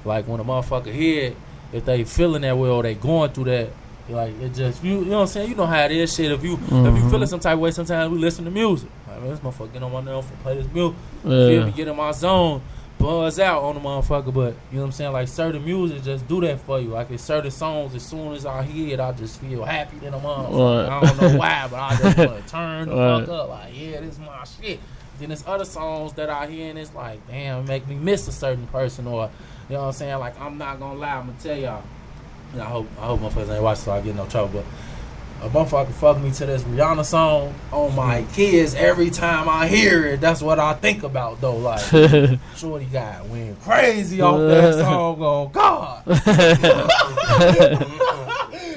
Like when a motherfucker hear it, if they feeling that way or they going through that, like it just you know what I'm saying. You know how it is, shit. If you feeling some type of way, sometimes we listen to music. Like, man, this motherfucker get on my nerve for play this music. Feel me? Get in my zone, buzz out on the motherfucker. But you know what I'm saying. Like certain music just do that for you. Like in certain songs, as soon as I hear it, I just feel happy than a motherfucker. I don't know why, but I just want to turn the fuck up. Like yeah, this is my shit. Then there's other songs that I hear and it's like, damn, it make me miss a certain person, or you know what I'm saying. Like I'm not gonna lie, I'm gonna tell y'all. And I hope motherfuckers ain't watching so I get in no trouble. But a motherfucker fuck me to this Rihanna song on my kids every time I hear it. That's what I think about though. Like Shorty got went crazy off that song on God.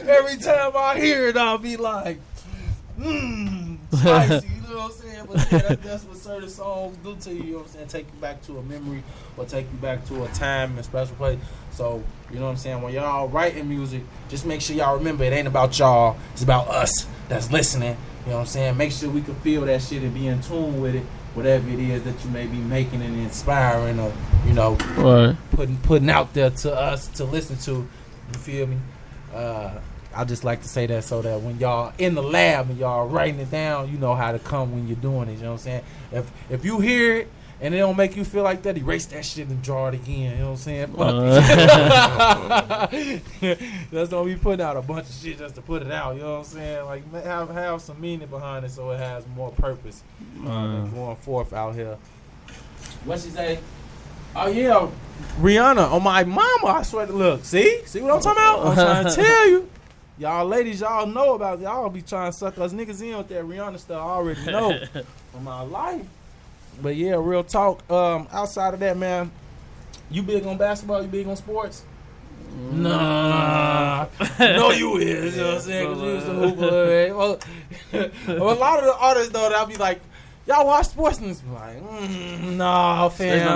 Every time I hear it, I'll be like, spicy. You know what I'm saying? But yeah, that's what certain songs do to you. You know what I'm saying? Take you back to a memory or take you back to a time and a special place. So, you know what I'm saying? When y'all writing music, just make sure y'all remember it ain't about y'all. It's about us that's listening. You know what I'm saying? Make sure we can feel that shit and be in tune with it. Whatever it is that you may be making and inspiring or, you know, putting out there to us to listen to. You feel me? I just like to say that so that when y'all in the lab and y'all writing it down, you know how to come when you're doing it. You know what I'm saying? If you hear it and it don't make you feel like that, erase that shit and draw it again. You know what I'm saying? That's don't be putting out a bunch of shit just to put it out. You know what I'm saying? Like have some meaning behind it so it has more purpose going forth out here. What she say? Oh yeah, Rihanna on my mama. I swear to look. See what I'm talking about? I'm trying to tell you. Y'all ladies, y'all know about it. Y'all be trying to suck us niggas in with that Rihanna stuff. I already know from my life. But yeah, real talk. Outside of that, man, you big on basketball? You big on sports? Nah. No, you is. You know what I'm saying? Because you used to hoop. Well, a lot of the artists, though, they'll be like, y'all watch sports? And it's like, nah, fam. I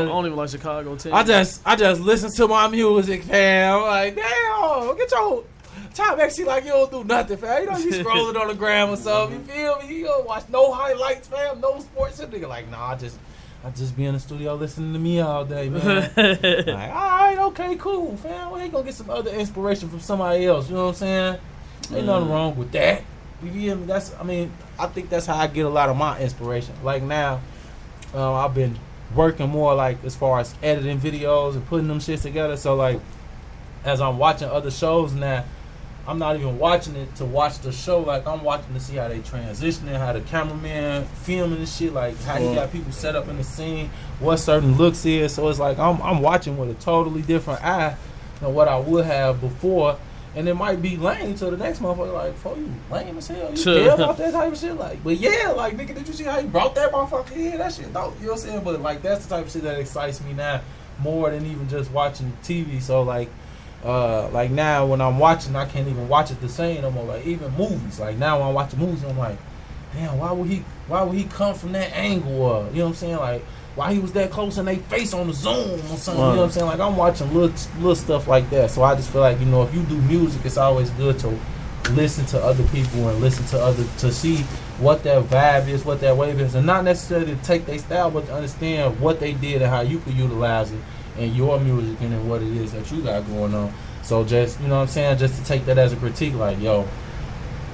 don't even like Chicago team. I just listen to my music, fam. I'm like, damn, get your time actually like you don't do nothing, fam. You know, you scrolling on the gram or something. You feel me? You don't watch no highlights, fam. No sports. Some nigga like, nah, I just be in the studio listening to me all day, man. Like, all right, okay, cool, fam. We ain't gonna get some other inspiration from somebody else. You know what I'm saying? Ain't nothing wrong with that. You feel me? I think that's how I get a lot of my inspiration. Like now, I've been working more like as far as editing videos and putting them shits together. So like, as I'm watching other shows now, I'm not even watching it to watch the show. Like I'm watching to see how they transitioning, how the cameraman filming and shit, like how he got people set up in the scene, what certain looks is. So it's like I'm watching with a totally different eye than what I would have before. And it might be lame to the next motherfucker. Like, fuck you, lame as hell. You care about that type of shit? Like, but yeah, like, nigga, did you see how he brought that motherfucker in? That shit dope. You know what I'm saying? But like, that's the type of shit that excites me now more than even just watching TV. So like now when I'm watching, I can't even watch it the same no more. Like even movies. Like now when I'm watching movies, I'm like, damn, why would he come from that angle? Or, you know what I'm saying? Like, why he was that close in their face on the Zoom or something. You know what I'm saying? Like I'm watching little stuff like that. So I just feel like, you know, if you do music, it's always good to listen to other people and listen to see what their vibe is, what their wave is, and not necessarily to take their style, but to understand what they did and how you could utilize it in your music and in what it is that you got going on. So just, you know what I'm saying, just to take that as a critique, like, yo,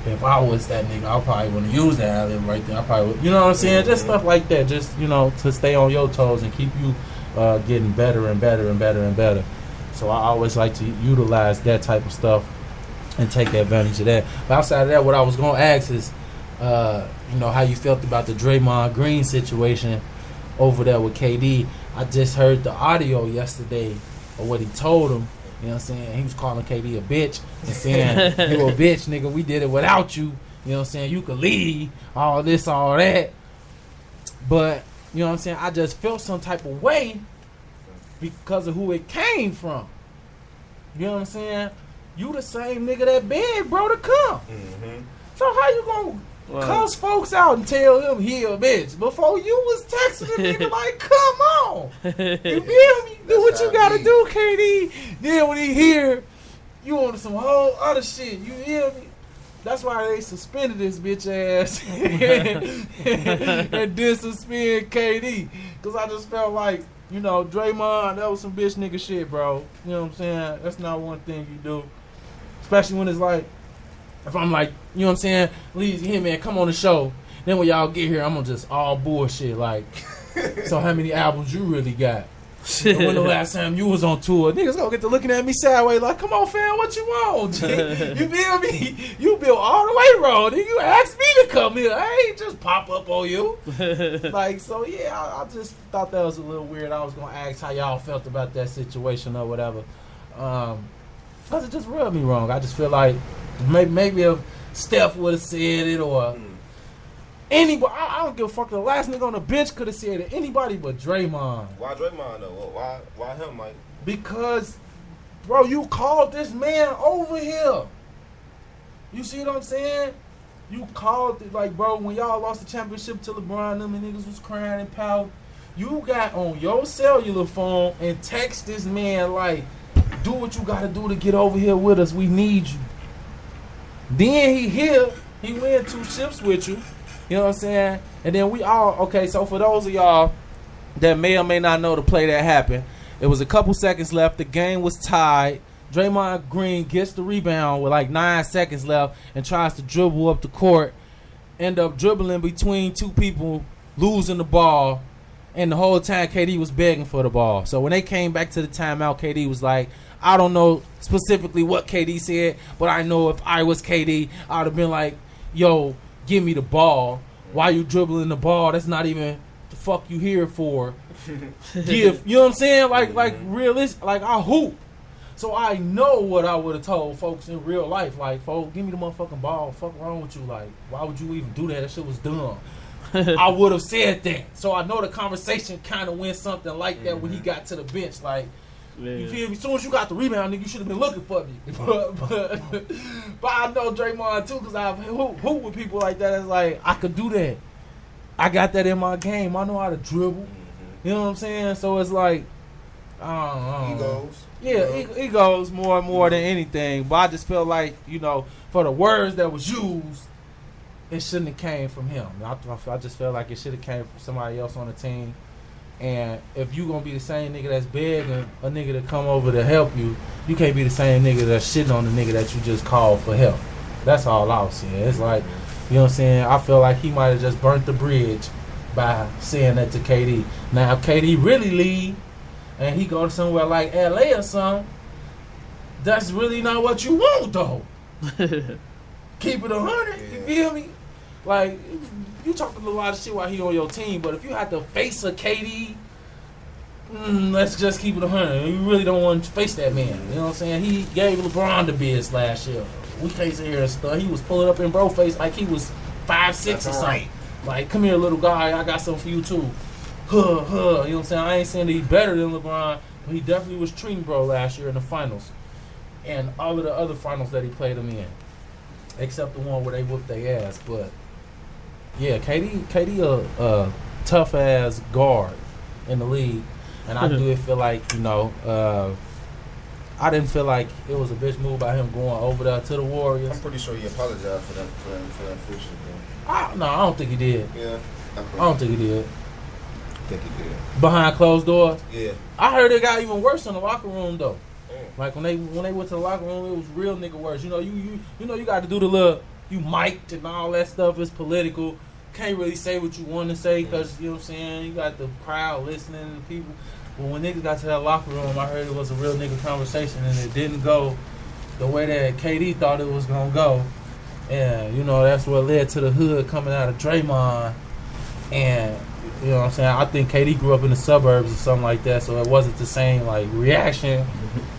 if I was that nigga, I probably wouldn't use that ad-lib right there. I probably would, you know what I'm saying? Just stuff like that. Just, you know, to stay on your toes and keep you getting better and better and better and better. So I always like to utilize that type of stuff and take advantage of that. But outside of that, what I was gonna ask is, how you felt about the Draymond Green situation over there with KD. I just heard the audio yesterday of what he told him. You know what I'm saying? He was calling KD a bitch and saying, you a bitch, nigga, we did it without you. You know what I'm saying? You could leave, all this, all that. But, you know what I'm saying? I just felt some type of way because of who it came from. You know what I'm saying? You the same nigga that begged, bro, to come. Mm-hmm. So how you gonna cuss folks out and tell him he a bitch before you was texting the nigga like, come on? You feel me? Do what you gotta do, KD. Then when he hear you on some whole other shit, you feel me? That's why they suspended this bitch ass and did suspend KD. Cause I just felt like, Draymond, that was some bitch nigga shit, bro. You know what I'm saying? That's not one thing you do. Especially when it's like, if I'm like, you know what I'm saying, Leezy, here, man, come on the show. Then when y'all get here, I'm gonna just all bullshit. Like, so how many albums you really got? When the last time you was on tour? Niggas gonna get to looking at me sideways like, come on, fam, what you want? You feel me? You built all the way wrong. Then you asked me to come here. I ain't just pop up on you. Like, so yeah, I just thought that was a little weird. I was gonna ask how y'all felt about that situation or whatever. Cause it just rubbed me wrong. I just feel like maybe if Steph would have said it or anybody, I don't give a fuck. The last nigga on the bench could have said it. Anybody but Draymond. Why Draymond though? Why him, Mike? Because, bro, you called this man over here. You see what I'm saying? You called it, like, bro, when y'all lost the championship to LeBron, them and niggas was crying and pouting. You got on your cellular phone and text this man like, do what you gotta do to get over here with us. We need you. Then he win 2 ships with you. You know what I'm saying? And then we all, okay, so for those of y'all that may or may not know the play that happened, it was a couple seconds left. The game was tied. Draymond Green gets the rebound with like 9 seconds left and tries to dribble up the court. End up dribbling between 2 people, losing the ball. And the whole time KD was begging for the ball. So when they came back to the timeout, KD was like, I don't know specifically what KD said, but I know if I was KD, I would have been like, yo, give me the ball. Why you dribbling the ball? That's not even the fuck you here for. Give, you know what I'm saying? Like realistic, like I hoop. So I know what I would have told folks in real life. Like, folks, give me the motherfucking ball. Fuck wrong with you? Like, why would you even do that? That shit was dumb. I would have said that. So I know the conversation kind of went something like that when he got to the bench. Like, you feel me? As soon as you got the rebound, nigga, you should have been looking for me. But I know Draymond too, because I've hooped with people like that. It's like, I could do that. I got that in my game. I know how to dribble. You know what I'm saying? So it's like, I don't know. Egos. Yeah, egos more than anything. But I just feel like, for the words that was used, it shouldn't have came from him. I just felt like it should have came from somebody else on the team. And if you gonna be the same nigga that's begging a nigga to come over to help you, you can't be the same nigga that's shitting on the nigga that you just called for help. That's all I was saying. It's like, you know what I'm saying? I feel like he might have just burnt the bridge by saying that to KD. Now, if KD really leave and he go to somewhere like LA or something, that's really not what you want, though. Keep it 100, you feel me? Like, you talking a lot of shit while he on your team, but if you had to face a KD, let's just keep it 100. You really don't want to face that man. You know what I'm saying? He gave LeBron the biz last year. We can't sit here and stuff. He was pulling up in bro face like he was 5'6" or something. Right. Like, come here, little guy. I got something for you too. You know what I'm saying? I ain't saying that he's better than LeBron, but he definitely was treating bro last year in the finals, and all of the other finals that he played him in, except the one where they whooped their ass. But yeah, KD a tough ass guard in the league, and I do feel like I didn't feel like it was a bitch move by him going over there to the Warriors. I'm pretty sure he apologized for that fiction thing. No, I don't think he did. Yeah, I don't think he did. I think he did. Behind closed doors. Yeah. I heard it got even worse in the locker room though. Like when they went to the locker room, it was real nigga worse. You got to do the little, you mic'd and all that stuff. It's political. Can't really say what you want to say because you know what I'm saying. You got the crowd listening to people. when niggas got to that locker room, I heard it was a real nigga conversation, and it didn't go the way that KD thought it was gonna go. And you know, that's what led to the hood coming out of Draymond. And you know what I'm saying, I think KD grew up in the suburbs or something like that, so it wasn't the same like reaction,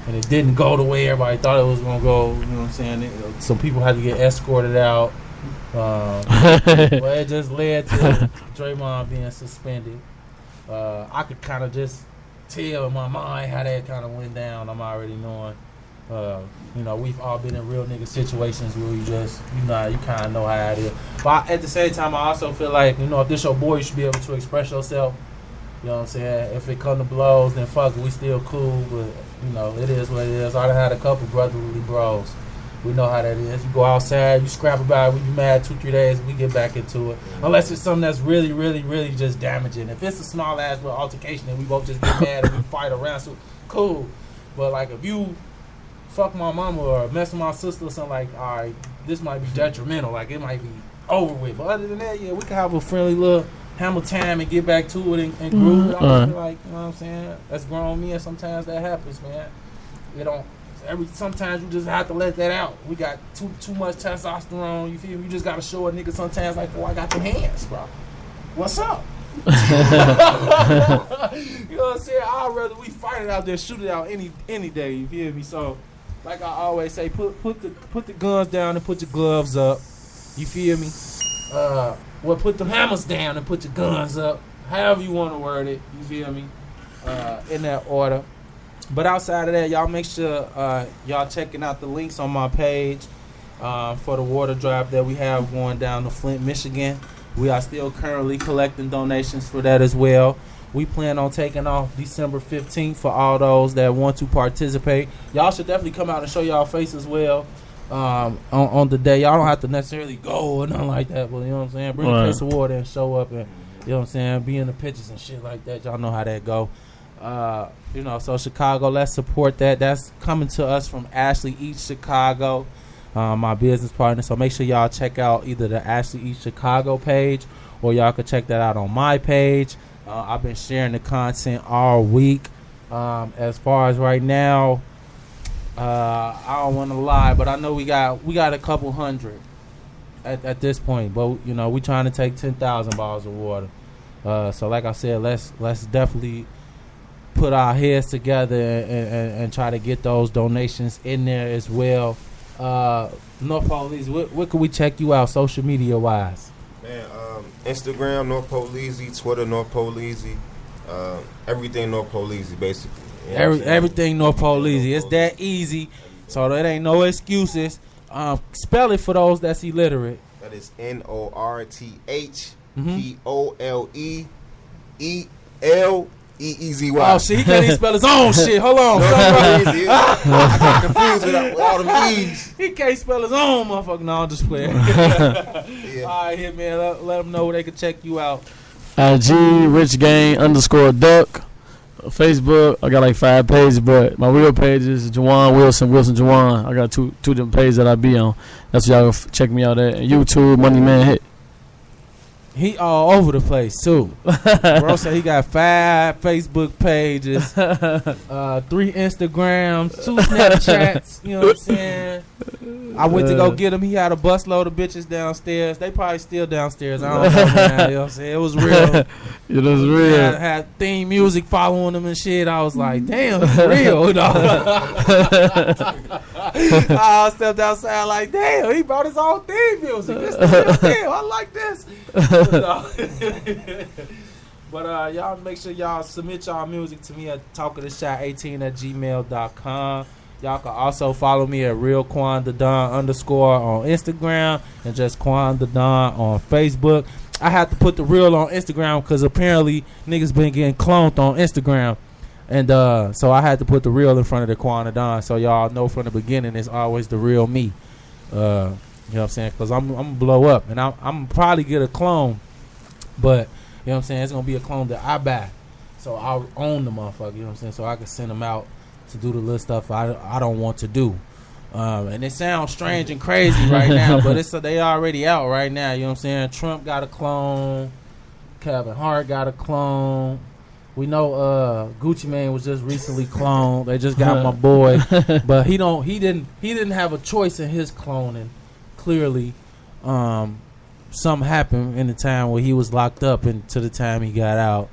and it didn't go the way everybody thought it was gonna go. You know what I'm saying? Some people had to get escorted out. But it just led to Draymond being suspended. I could kind of just tell in my mind how that kind of went down. I'm already knowing. You know, we've all been in real nigga situations where you just, you kind of know how it is. But at the same time, I also feel like, you know, if this your boy, you should be able to express yourself. You know what I'm saying? If it come to blows, then fuck it, we still cool. But, you know, it is what it is. I done had a couple brotherly bros. We know how that is. You go outside, you scrap about it, we be mad 2-3 days, we get back into it. Unless it's something that's really, really, really just damaging. If it's a small ass little altercation and we both just get mad and we fight around, so cool. But like if you fuck my mama or mess with my sister or something, like, all right, this might be detrimental. Like it might be over with. But other than that, yeah, we can have a friendly little hammer time and get back to it and groove. I feel like, you know what I'm saying? That's grown men. Sometimes that happens, man. You don't. Sometimes you just have to let that out. We got too much testosterone. You feel me? You just gotta show a nigga sometimes like, oh, I got them hands, bro. What's up? You know what I'm saying? I'd rather we fight it out there, shoot it out any day. You feel me? So, like I always say, put the guns down and put your gloves up. You feel me? Well, put the hammers down and put your guns up. However you want to word it. You feel me? In that order. But outside of that, y'all make sure y'all checking out the links on my page for the water drive that we have going down to Flint, Michigan. We are still currently collecting donations for that as well. We plan on taking off December 15th for all those that want to participate. Y'all should definitely come out and show y'all face as well on the day. Y'all don't have to necessarily go or nothing like that, but you know what I'm saying? Bring a case of water and show up and, you know what I'm saying, be in the pictures and shit like that. Y'all know how that go. You know, so Chicago, let's support that. That's coming to us from Ashley Eats Chicago, my business partner. So make sure y'all check out either the Ashley Eats Chicago page or y'all can check that out on my page. I've been sharing the content all week. As far as right now, I don't want to lie, but I know we got a couple hundred at this point. But you know, we trying to take 10,000 bottles of water. So like I said, let's definitely put our heads together and try to get those donations in there as well. NorthPole Leezy, what can we check you out social media wise? Man, Instagram NorthPole Leezy, Twitter NorthPole Leezy, everything NorthPole Leezy basically. You know everything NorthPole Leezy. It's that easy, so there ain't no excuses. Spell it for those that's illiterate. That is NorthPoleEezy. Oh shit, he can't even spell his own shit. Hold on. I got confused with all them E's. He can't spell his own motherfucker. No, I'm just playing. Yeah. All right, here, man. Let them know where they can check you out. IG RichGang_Duck. Facebook, I got like 5 pages, but my real page is Juwan Wilson Juwan. I got two different pages that I be on. That's what y'all check me out at. And YouTube, Money Man Hit. He all over the place too. Bro said he got 5 Facebook pages, 3 Instagrams, 2 Snapchats. You know what I'm saying? I went to go get him. He had a busload of bitches downstairs. They probably still downstairs. I don't know, man. You know what I'm saying? It was real. It was real. Had theme music following him and shit. I was like, damn, it's real. You know? I stepped outside like, damn, he brought his own theme music. This the real deal. I like this. But y'all make sure y'all submit y'all music to me at talkoftheshot18@gmail.com. Y'all can also follow me at realquandadon_ on Instagram and just Quandadon on Facebook. I have to put the real on Instagram because apparently niggas been getting cloned on Instagram. And so I had to put the real in front of the Quandadon so y'all know from the beginning it's always the real me. You know what I'm saying? Because I'm going to blow up. And I'm probably get a clone. But, you know what I'm saying? It's going to be a clone that I buy. So I'll own the motherfucker. You know what I'm saying? So I can send them out to do the little stuff I don't want to do. And it sounds strange and crazy right now. But they already out right now. You know what I'm saying? Trump got a clone. Kevin Hart got a clone. We know Gucci Mane was just recently cloned. They just got my boy, but he didn't have a choice in his cloning. Clearly, something happened in the time where he was locked up, and to the time he got out,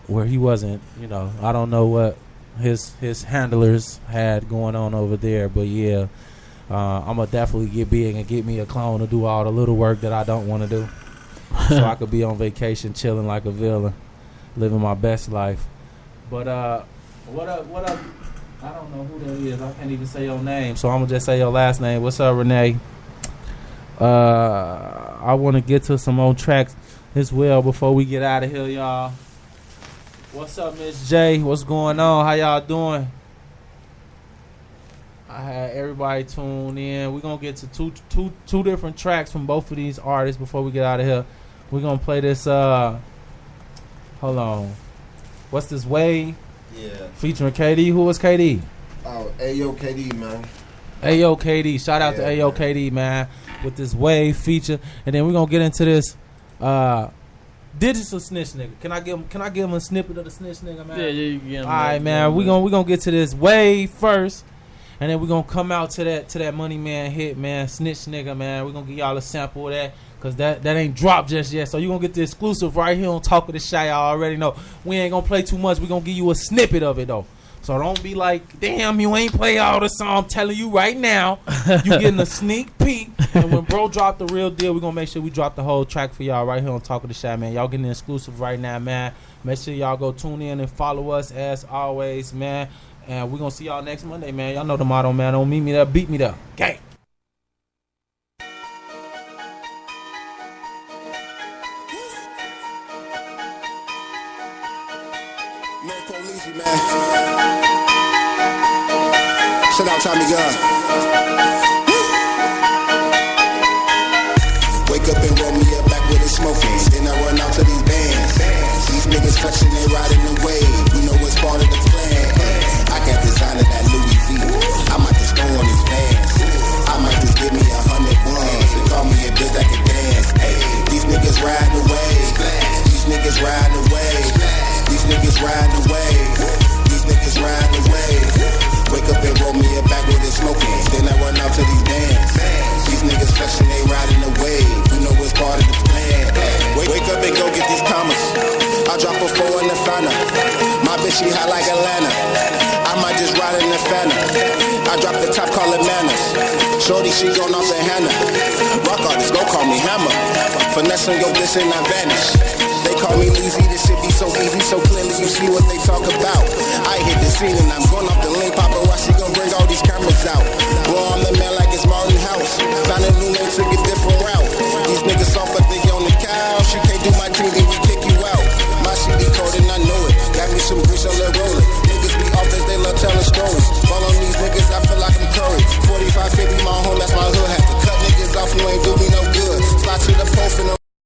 where he wasn't. I don't know what his handlers had going on over there, but yeah, I'm gonna definitely get big and get me a clone to do all the little work that I don't want to do, so I could be on vacation chilling like a villain, living my best life. But what up? I don't know who that is. I can't even say your name, so I'm gonna just say your last name. What's up, Renee? I want to get to some more tracks as well before we get out of here, y'all. What's up, Miss J? What's going on? How y'all doing? I had everybody tune in. We're gonna get to two different tracks from both of these artists before we get out of here. We're gonna play this. Hold on. What's this? Way? Yeah. Featuring KD. Who was KD? Oh, Ayo KD, man. Ayo KD. Shout out to Ayo KD, man. With this Wave feature, and then we're gonna get into this digital snitch nigga. Can I give him a snippet of the snitch nigga, man? Yeah, you can get him. All right, man. We gonna get to this Wave first, and then we're gonna come out to that Money Man hit, man. Snitch nigga, man. We're gonna give y'all a sample of that, cause that ain't dropped just yet. So you gonna get the exclusive right here on Talk of the Shy. Y'all already know. We ain't gonna play too much. We gonna give you a snippet of it though. So don't be like, damn, you ain't play all the song. I'm telling you right now, you getting a sneak peek. And when bro drop the real deal, we're going to make sure we drop the whole track for y'all right here on Talk of the Shy, man. Y'all getting an exclusive right now, man. Make sure y'all go tune in and follow us as always, man. And we're going to see y'all next Monday, man. Y'all know the motto, man. Don't meet me there, beat me there. Gang. NorthPole Leezy, man. Sit down, Tommy Gun. Wake up and roll me up back with it smoking. Then I run out to these bands. These niggas flexing, they riding the wave. You know it's part of the plan. I got designer that Louis V. I might just go on his vans. I might just give me 100 ones and call me a bitch that can dance. Hey, these niggas riding the wave. These niggas riding the wave. These niggas riding the wave. These niggas riding the wave. Wake up and roll me a back with it smoking. Then I run out to these bands. These niggas flexing, they riding the wave. You know it's part of the plan. Wake up and go get these commas. I drop a 4 in the Fanta. My bitch, she hot like Atlanta. I might just ride in the Fanta. I drop the top, call it manners. Shorty, she gon' off the Hannah. Rock artists, go call me Hammer. Finessing your bitch and I vanish. They call me Leezy, this shit be so easy. So clearly you see what they talk about.